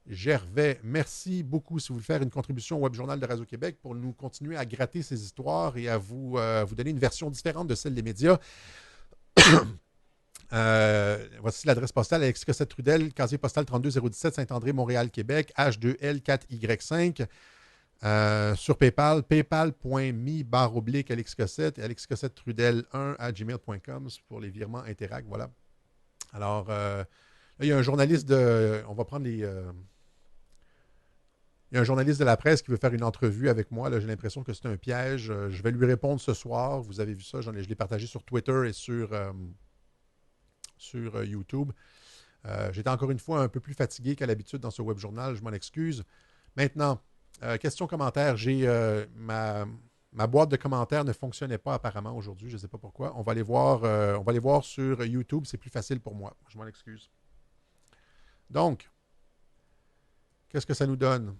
Gervais. Merci beaucoup si vous voulez faire une contribution au Web Journal de Radio-Québec pour nous continuer à gratter ces histoires et à vous donner une version différente de celle des médias. Voici l'adresse postale Alex Cossette Trudel, casier postal 32017 Saint-André, Montréal, Québec, H2L4Y5. Sur PayPal, paypal.me/Alex Cossette et Alex Cossette Trudel 1@gmail.com pour les virements Interact. Voilà. Alors, là, il y a un journaliste de... On va prendre les... il y a un journaliste de la presse qui veut faire une entrevue avec moi. Là, j'ai l'impression que c'est un piège. Je vais lui répondre ce soir. Vous avez vu ça. Je l'ai partagé sur Twitter et sur YouTube. J'étais encore une fois un peu plus fatigué qu'à l'habitude dans ce web journal. Je m'en excuse. Maintenant, question commentaire. J'ai ma boîte de commentaires ne fonctionnait pas apparemment aujourd'hui. Je ne sais pas pourquoi. On va aller voir sur YouTube. C'est plus facile pour moi. Je m'en excuse. Donc, qu'est-ce que ça nous donne?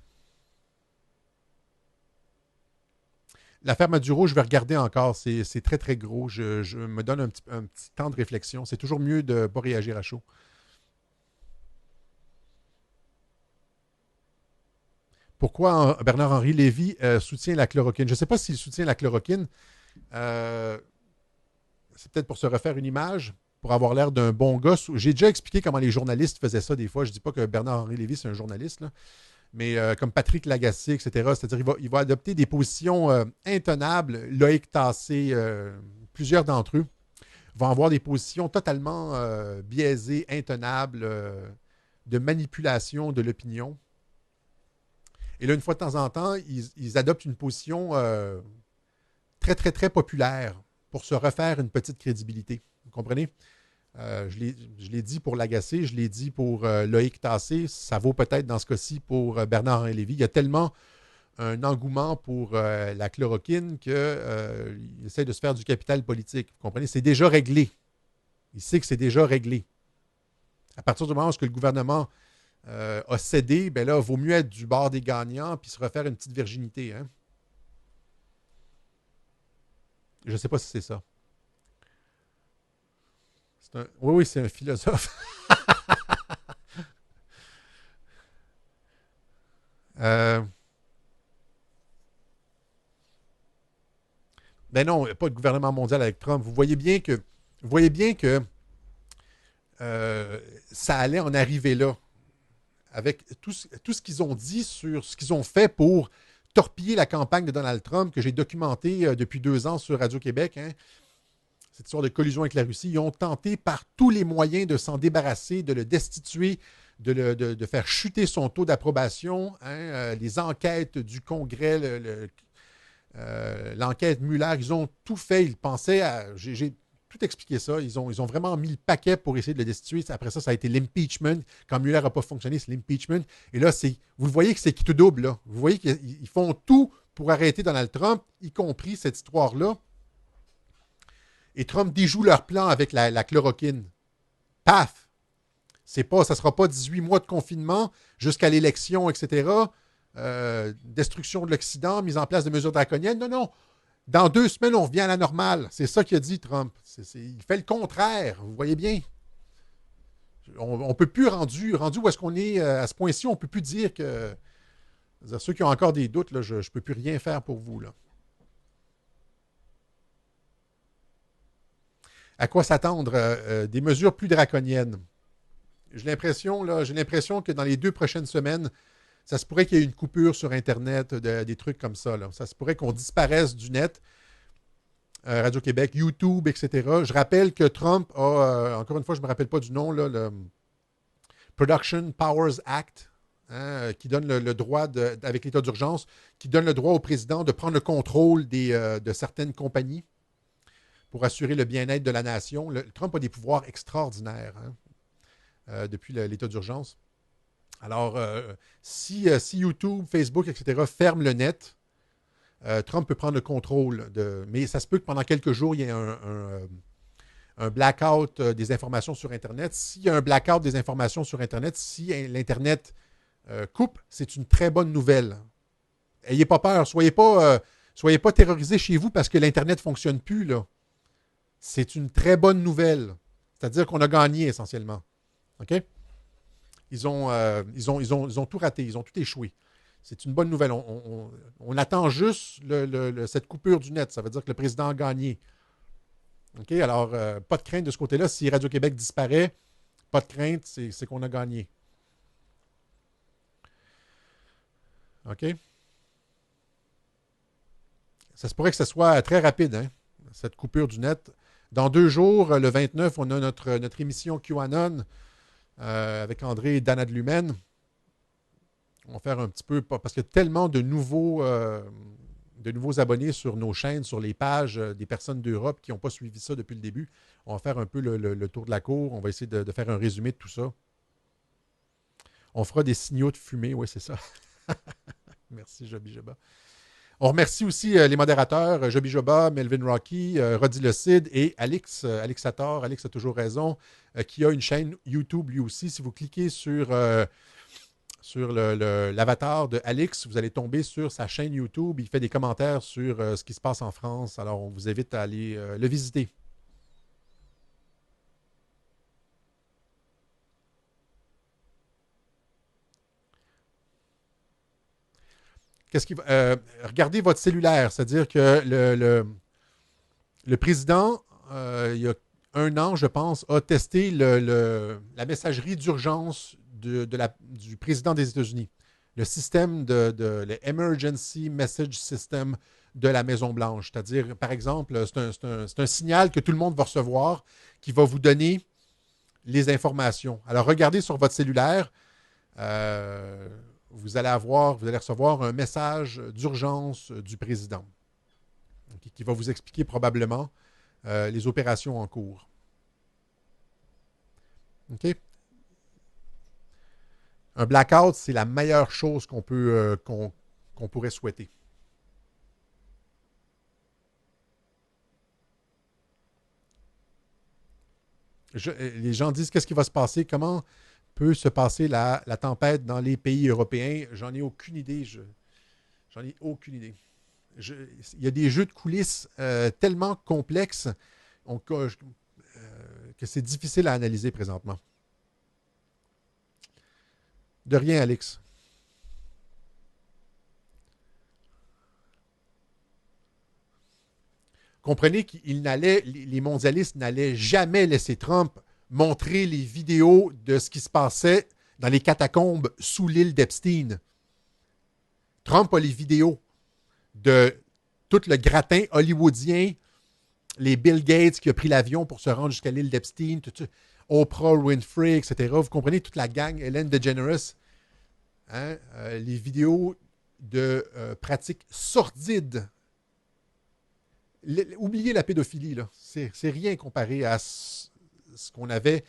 L'affaire Maduro, je vais regarder encore. C'est très, très gros. Je me donne un petit temps de réflexion. C'est toujours mieux de ne pas réagir à chaud. Pourquoi Bernard-Henri Lévy soutient la chloroquine? Je ne sais pas s'il soutient la chloroquine. C'est peut-être pour se refaire une image, pour avoir l'air d'un bon gars. J'ai déjà expliqué comment les journalistes faisaient ça des fois. Je ne dis pas que Bernard-Henri Lévy, c'est un journaliste, là. Mais comme Patrick Lagacé, etc. C'est-à-dire qu'il va adopter des positions intenables. Loïc Tassé, plusieurs d'entre eux vont avoir des positions totalement biaisées, intenables, de manipulation de l'opinion. Et là, une fois de temps en temps, ils adoptent une position très, très, très populaire pour se refaire une petite crédibilité. Vous comprenez? Je l'ai dit pour Lagacé, je l'ai dit pour Loïc Tassé, ça vaut peut-être dans ce cas-ci pour Bernard-Henri Lévy. Il y a tellement un engouement pour la chloroquine qu'il essaie de se faire du capital politique. Vous comprenez? C'est déjà réglé. Il sait que c'est déjà réglé. À partir du moment où le gouvernement a cédé, ben là, il vaut mieux être du bord des gagnants puis se refaire une petite virginité. Hein? Je ne sais pas si c'est ça. Oui, c'est un philosophe. Euh, ben non, pas de gouvernement mondial avec Trump. Vous voyez bien que ça allait en arriver là. Avec tout ce qu'ils ont dit sur ce qu'ils ont fait pour torpiller la campagne de Donald Trump, que j'ai documenté depuis 2 ans sur Radio-Québec, hein, cette histoire de collusion avec la Russie, ils ont tenté par tous les moyens de s'en débarrasser, de le destituer, de faire chuter son taux d'approbation. Hein, les enquêtes du Congrès, l'enquête Mueller, ils ont tout fait. Ils pensaient à... J'ai tout expliqué ça. Ils ont vraiment mis le paquet pour essayer de le destituer. Après ça, ça a été l'impeachment. Quand Mueller n'a pas fonctionné, c'est l'impeachment. Et là, vous le voyez que c'est qui tout double. Là. Vous voyez qu'ils font tout pour arrêter Donald Trump, y compris cette histoire-là. Et Trump déjoue leur plan avec la chloroquine. Paf! Ça ne sera pas 18 mois de confinement jusqu'à l'élection, etc. Destruction de l'Occident, mise en place de mesures draconiennes. Non, non. Dans 2 semaines, on revient à la normale. C'est ça qu'il a dit, Trump. Il fait le contraire. Vous voyez bien. On ne peut plus, rendu où est-ce qu'on est à ce point-ci, on ne peut plus dire que... Ceux qui ont encore des doutes, là, je ne peux plus rien faire pour vous. Là. À quoi s'attendre? Des mesures plus draconiennes. J'ai l'impression que dans les 2 prochaines semaines, ça se pourrait qu'il y ait une coupure sur Internet, des trucs comme ça. Là. Ça se pourrait qu'on disparaisse du net. Radio-Québec, YouTube, etc. Je rappelle que Trump a, encore une fois, je ne me rappelle pas du nom, là, le Production Powers Act, hein, qui donne le droit, avec l'état d'urgence, qui donne le droit au président de prendre le contrôle de certaines compagnies pour assurer le bien-être de la nation. Trump a des pouvoirs extraordinaires depuis l'état d'urgence. Alors, si YouTube, Facebook, etc. ferment le net, Trump peut prendre le contrôle. Mais ça se peut que pendant quelques jours, il y ait un blackout des informations sur Internet. S'il y a un blackout des informations sur Internet, si l'Internet coupe, c'est une très bonne nouvelle. Ayez pas peur. Soyez pas terrorisés chez vous parce que l'Internet ne fonctionne plus. Là. C'est une très bonne nouvelle. C'est-à-dire qu'on a gagné essentiellement. OK? Ils ont tout raté. Ils ont tout échoué. C'est une bonne nouvelle. On attend juste cette coupure du net. Ça veut dire que le président a gagné. OK? Alors, pas de crainte de ce côté-là. Si Radio-Québec disparaît, pas de crainte, c'est qu'on a gagné. OK? Ça se pourrait que ce soit très rapide, hein, cette coupure du net. Dans 2 jours, le 29, on a notre émission QAnon avec André et Dana de Lumen. On va faire un petit peu, parce qu'il y a tellement de nouveaux abonnés sur nos chaînes, sur les pages des personnes d'Europe qui n'ont pas suivi ça depuis le début. On va faire un peu le tour de la cour. On va essayer de faire un résumé de tout ça. On fera des signaux de fumée, oui, c'est ça. Merci, Joby Joba. On remercie aussi les modérateurs, Joby Joba, Melvin Rocky, Roddy Le Cid et Alex Sator. Alex a toujours raison, qui a une chaîne YouTube lui aussi. Si vous cliquez sur l'avatar de Alex, vous allez tomber sur sa chaîne YouTube. Il fait des commentaires sur ce qui se passe en France. Alors, on vous invite à aller le visiter. Regardez votre cellulaire, c'est-à-dire que le président, il y a 1 an, je pense, a testé la messagerie d'urgence du président des États-Unis. Le système le Emergency Message System de la Maison-Blanche. C'est-à-dire, par exemple, c'est un signal que tout le monde va recevoir qui va vous donner les informations. Alors, regardez sur votre cellulaire. Vous allez recevoir un message d'urgence du président qui va vous expliquer probablement les opérations en cours. OK? Un blackout, c'est la meilleure chose qu'on pourrait souhaiter. Les gens disent qu'est-ce qui va se passer, comment peut se passer la tempête dans les pays européens. J'en ai aucune idée. J'en ai aucune idée. Il y a des jeux de coulisses tellement complexes que c'est difficile à analyser présentement. De rien, Alex. Comprenez les mondialistes n'allaient jamais laisser Trump montrer les vidéos de ce qui se passait dans les catacombes sous l'île d'Epstein. Trump a les vidéos de tout le gratin hollywoodien, les Bill Gates qui a pris l'avion pour se rendre jusqu'à l'île d'Epstein, Oprah Winfrey, etc. Vous comprenez, toute la gang, Ellen DeGeneres, hein, les vidéos de pratiques sordides. Oubliez la pédophilie, là. C'est rien comparé à ce qu'on avait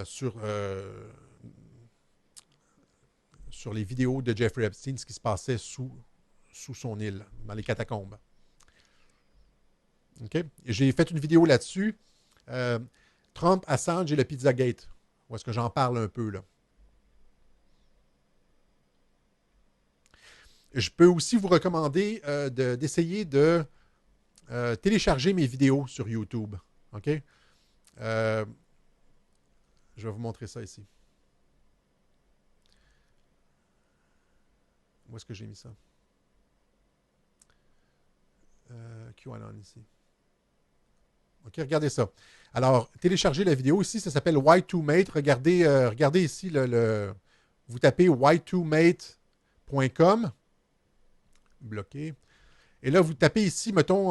sur les vidéos de Jeffrey Epstein, ce qui se passait sous son île, dans les catacombes. Okay? J'ai fait une vidéo là-dessus. Trump, Assange et le Pizzagate. Où est-ce que j'en parle un peu, là? Je peux aussi vous recommander d'essayer de télécharger mes vidéos sur YouTube. OK? Je vais vous montrer ça ici. Où est-ce que j'ai mis ça? QAnon ici. OK, regardez ça. Alors, téléchargez la vidéo. Ici, ça s'appelle Y2Mate. Regardez ici, vous tapez y2mate.com. Bloqué. Et là, vous tapez ici, mettons,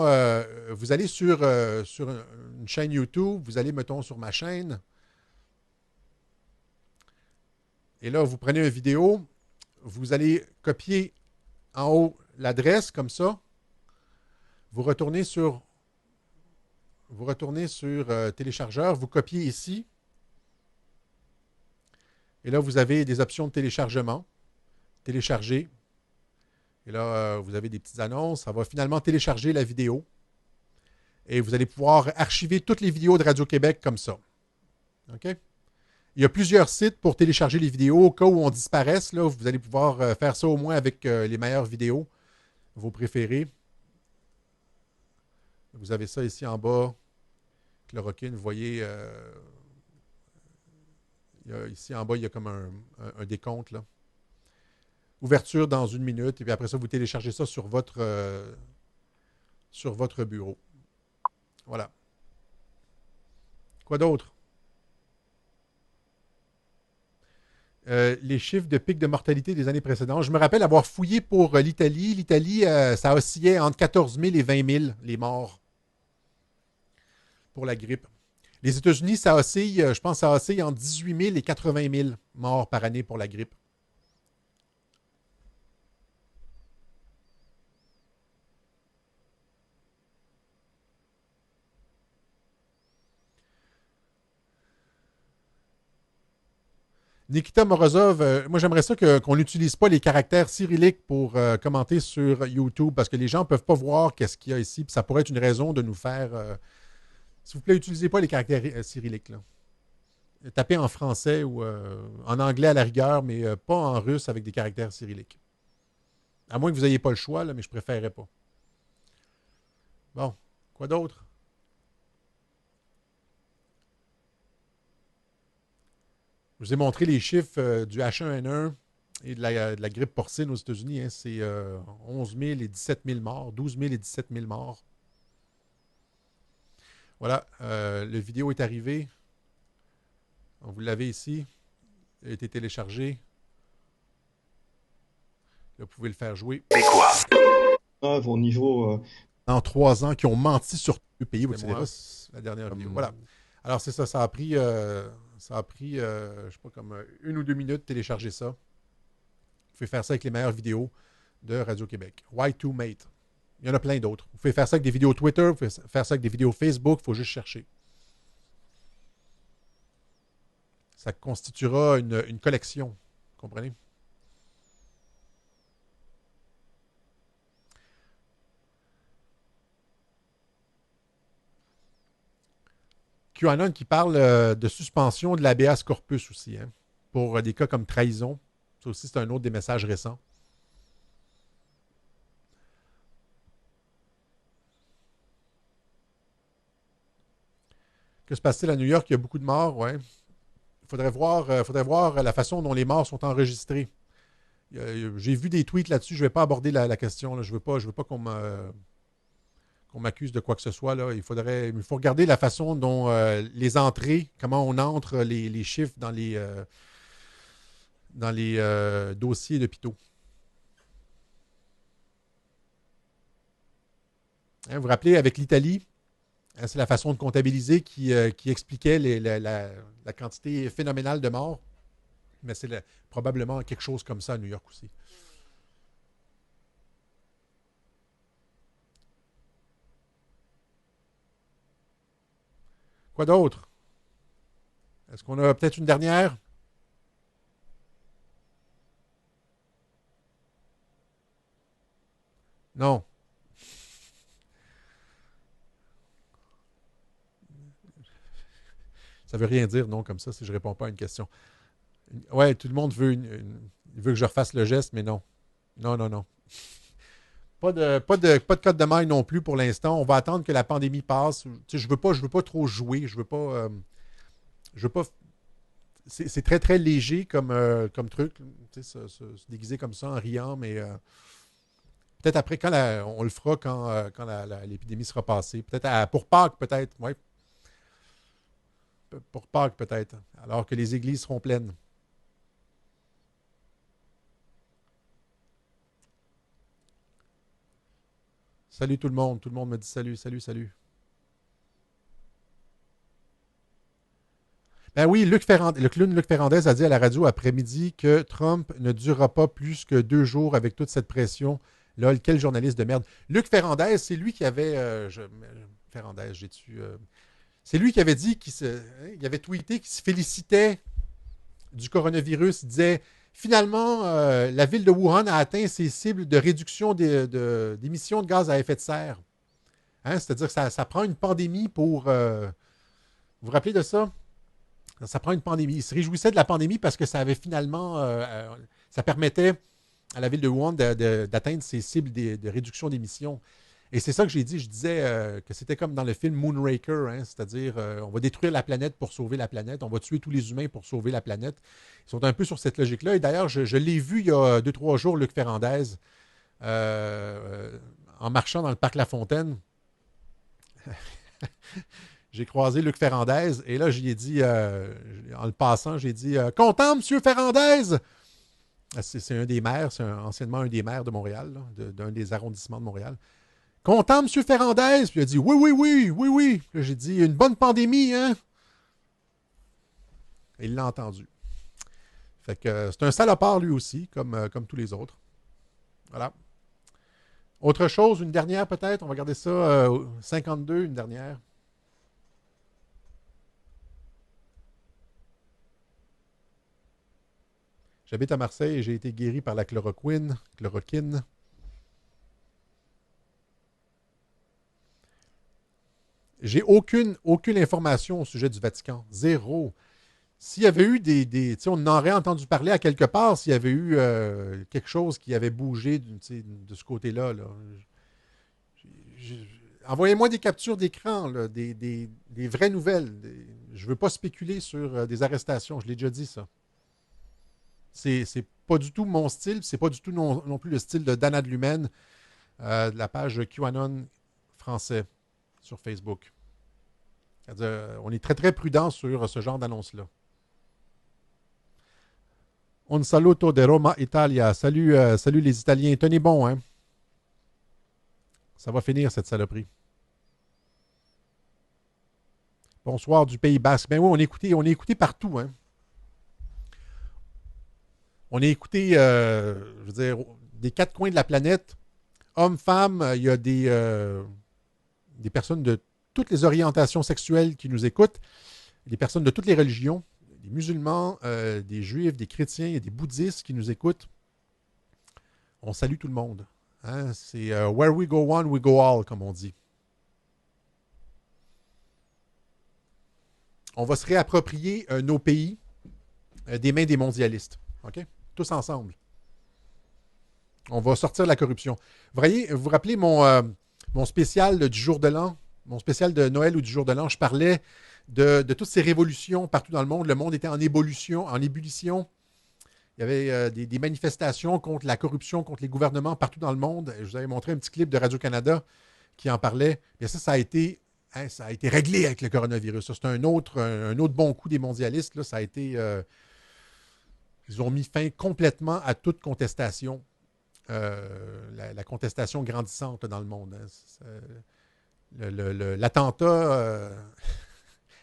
vous allez sur une chaîne YouTube, vous allez, mettons, sur ma chaîne. Et là, vous prenez une vidéo, vous allez copier en haut l'adresse, comme ça. Vous retournez sur téléchargeur, vous copiez ici. Et là, vous avez des options de téléchargement. Télécharger. Et là, vous avez des petites annonces. Ça va finalement télécharger la vidéo. Et vous allez pouvoir archiver toutes les vidéos de Radio-Québec comme ça. OK? Il y a plusieurs sites pour télécharger les vidéos. Au cas où on disparaisse, là, vous allez pouvoir faire ça au moins avec les meilleures vidéos, vos préférés. Vous avez ça ici en bas. Chloroquine, vous voyez, ici en bas, il y a comme un décompte, là. Ouverture dans 1 minute, et puis après ça, vous téléchargez ça sur votre bureau. Voilà. Quoi d'autre? Les chiffres de pic de mortalité des années précédentes. Je me rappelle avoir fouillé pour l'Italie. L'Italie, ça oscillait entre 14 000 et 20 000, les morts pour la grippe. Les États-Unis, ça oscille, je pense, ça oscille entre 18 000 et 80 000 morts par année pour la grippe. Nikita Morozov, moi j'aimerais ça qu'on n'utilise pas les caractères cyrilliques pour commenter sur YouTube parce que les gens ne peuvent pas voir qu'est-ce qu'il y a ici. Puis ça pourrait être une raison de nous faire... s'il vous plaît, n'utilisez pas les caractères cyrilliques, là. Tapez en français ou en anglais à la rigueur, mais pas en russe avec des caractères cyrilliques. À moins que vous n'ayez pas le choix, là, mais je ne préférerais pas. Bon, quoi d'autre? Je vous ai montré les chiffres du H1N1 et de la grippe porcine aux États-Unis. Hein. C'est 11 000 et 17 000 morts, 12 000 et 17 000 morts. Voilà, le vidéo est arrivé. Vous l'avez ici. Il a été téléchargé. Là, vous pouvez le faire jouer. Mais quoi? Au niveau... En 3 ans, qui ont menti sur le pays. Vous savez, la dernière vidéo. Voilà. Alors, c'est ça. Ça a pris, je sais pas, comme 1 ou 2 minutes de télécharger ça. Vous pouvez faire ça avec les meilleures vidéos de Radio-Québec. Y2Mate. Il y en a plein d'autres. Vous pouvez faire ça avec des vidéos Twitter, vous pouvez faire ça avec des vidéos Facebook, il faut juste chercher. Ça constituera une collection. Vous comprenez? QAnon qui parle de suspension de l'habeas corpus aussi, hein, pour des cas comme trahison. Ça aussi, c'est un autre des messages récents. Que se passe-t-il à New York? Il y a beaucoup de morts, ouais. Il faudrait voir la façon dont les morts sont enregistrés. J'ai vu des tweets là-dessus. Je ne vais pas aborder la question. Là. Je veux pas qu'on qu'on m'accuse de quoi que ce soit. Là. Il faut regarder la façon dont les entrées, comment on entre les chiffres dans les dossiers d'hôpitaux. Hein, vous vous rappelez, avec l'Italie, hein, c'est la façon de comptabiliser qui expliquait la quantité phénoménale de morts. Mais c'est probablement quelque chose comme ça à New York aussi. Quoi d'autre? Est-ce qu'on a peut-être une dernière? Non. Ça veut rien dire, non, comme ça, si je ne réponds pas à une question. Ouais, tout le monde veut que je refasse le geste, mais non. Non, non, non. Pas de code de maille non plus pour l'instant. On va attendre que la pandémie passe. Tu sais, je veux pas trop jouer. Je veux pas. C'est très, très léger comme truc. Tu sais, se déguiser comme ça en riant, mais peut-être après, on le fera quand l'épidémie sera passée. Peut-être pour Pâques, peut-être. Ouais. Pour Pâques, peut-être. Alors que les églises seront pleines. Salut tout le monde. Tout le monde me dit salut, salut, salut. Ben oui, le clown Luc Ferrandez a dit à la radio après-midi que Trump ne durera pas plus que 2 jours avec toute cette pression. Lol, quel journaliste de merde. Luc Ferrandez, c'est lui qui avait... Ferrandez, j'ai tué... c'est lui qui avait dit il avait tweeté qu'il se félicitait du coronavirus. Il disait, finalement, la ville de Wuhan a atteint ses cibles de réduction d'émissions de gaz à effet de serre. Hein? C'est-à-dire que ça prend une pandémie pour... vous vous rappelez de ça? Ça prend une pandémie. Il se réjouissait de la pandémie parce que ça avait finalement... ça permettait à la ville de Wuhan d'atteindre ses cibles de réduction d'émissions. Et c'est ça que j'ai dit. Je disais que c'était comme dans le film Moonraker, hein, c'est-à-dire on va détruire la planète pour sauver la planète, on va tuer tous les humains pour sauver la planète. Ils sont un peu sur cette logique-là. Et d'ailleurs, je l'ai vu il y a 2-3 jours, Luc Ferrandez, en marchant dans le parc La Fontaine. J'ai croisé Luc Ferrandez et là, j'y ai dit, en le passant, j'ai dit « Content, monsieur Ferrandez! » C'est un des maires, c'est anciennement un des maires de Montréal, d'un des arrondissements de Montréal. Content, M. Ferrandez? Puis il a dit oui, oui, oui, oui, oui. Puis j'ai dit une bonne pandémie, hein? Et il l'a entendu. Fait que c'est un salopard lui aussi, comme tous les autres. Voilà. Autre chose, une dernière peut-être? On va garder ça 52, une dernière. J'habite à Marseille et j'ai été guéri par la chloroquine. J'ai aucune information au sujet du Vatican. Zéro. S'il y avait eu on en aurait entendu parler à quelque part s'il y avait eu quelque chose qui avait bougé de ce côté-là. Là. Envoyez-moi des captures d'écran, là, des vraies nouvelles. Je ne veux pas spéculer sur des arrestations. Je l'ai déjà dit, ça. C'est pas du tout mon style. C'est pas du tout non plus le style de Dana de Lumène, de la page QAnon français sur Facebook. C'est-à-dire, on est très, très prudent sur ce genre d'annonce-là. Un saluto de Roma, Italia. Salut, salut les Italiens. Tenez bon, hein? Ça va finir, cette saloperie. Bonsoir du Pays Basque. Ben oui, on est écouté partout, hein? On est écouté, je veux dire, des 4 coins de la planète. Hommes, femmes, il y a des personnes de toutes les orientations sexuelles qui nous écoutent, des personnes de toutes les religions, des musulmans, des juifs, des chrétiens, il y a des bouddhistes qui nous écoutent. On salue tout le monde. Hein? C'est where we go one, we go all, comme on dit. On va se réapproprier nos pays des mains des mondialistes. OK? Tous ensemble. On va sortir de la corruption. Vous vous rappelez mon spécial du jour de l'an, mon spécial de Noël ou du jour de l'an, je parlais de toutes ces révolutions partout dans le monde. Le monde était en ébullition. Il y avait des manifestations contre la corruption, contre les gouvernements partout dans le monde. Je vous avais montré un petit clip de Radio-Canada qui en parlait. Bien ça a été réglé avec le coronavirus. Ça, c'est un autre bon coup des mondialistes. Là, ça a été... ils ont mis fin complètement à toute contestation. La contestation grandissante dans le monde. Hein. L'attentat,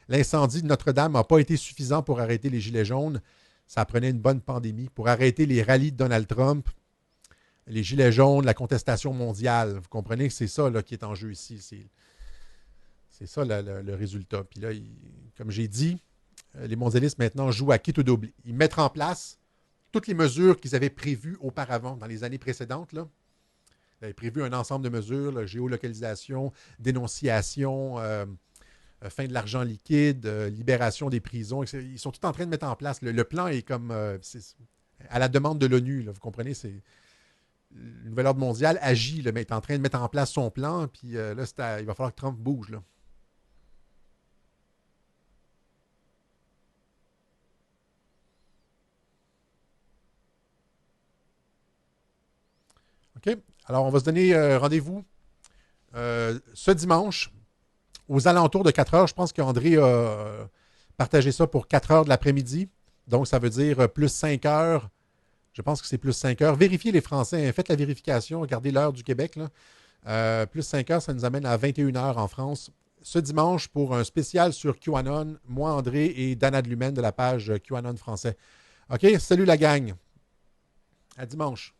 l'incendie de Notre-Dame n'a pas été suffisant pour arrêter les Gilets jaunes. Ça prenait une bonne pandémie. Pour arrêter les rallyes de Donald Trump, les Gilets jaunes, la contestation mondiale. Vous comprenez que c'est ça là, qui est en jeu ici. C'est ça le résultat. Puis là, comme j'ai dit, les mondialistes maintenant jouent à quitte ou double. Ils mettent en place toutes les mesures qu'ils avaient prévues auparavant, dans les années précédentes. Là. Ils avaient prévu un ensemble de mesures, là, géolocalisation, dénonciation, fin de l'argent liquide, libération des prisons. Ils sont tous en train de mettre en place. Le plan est comme à la demande de l'ONU. Là, vous comprenez, c'est le nouvel ordre mondial agit, là, mais est en train de mettre en place son plan. Puis là, il va falloir que Trump bouge. Là. OK. Alors, on va se donner rendez-vous ce dimanche aux alentours de 4 heures. Je pense qu'André a partagé ça pour 4 heures de l'après-midi. Donc, ça veut dire plus 5 heures. Je pense que c'est plus 5 heures. Vérifiez les Français. Hein. Faites la vérification. Regardez l'heure du Québec. Là. Plus 5 heures, ça nous amène à 21 heures en France. Ce dimanche, pour un spécial sur QAnon, moi, André et Dana de Lumen de la page QAnon français. OK? Salut la gang. À dimanche.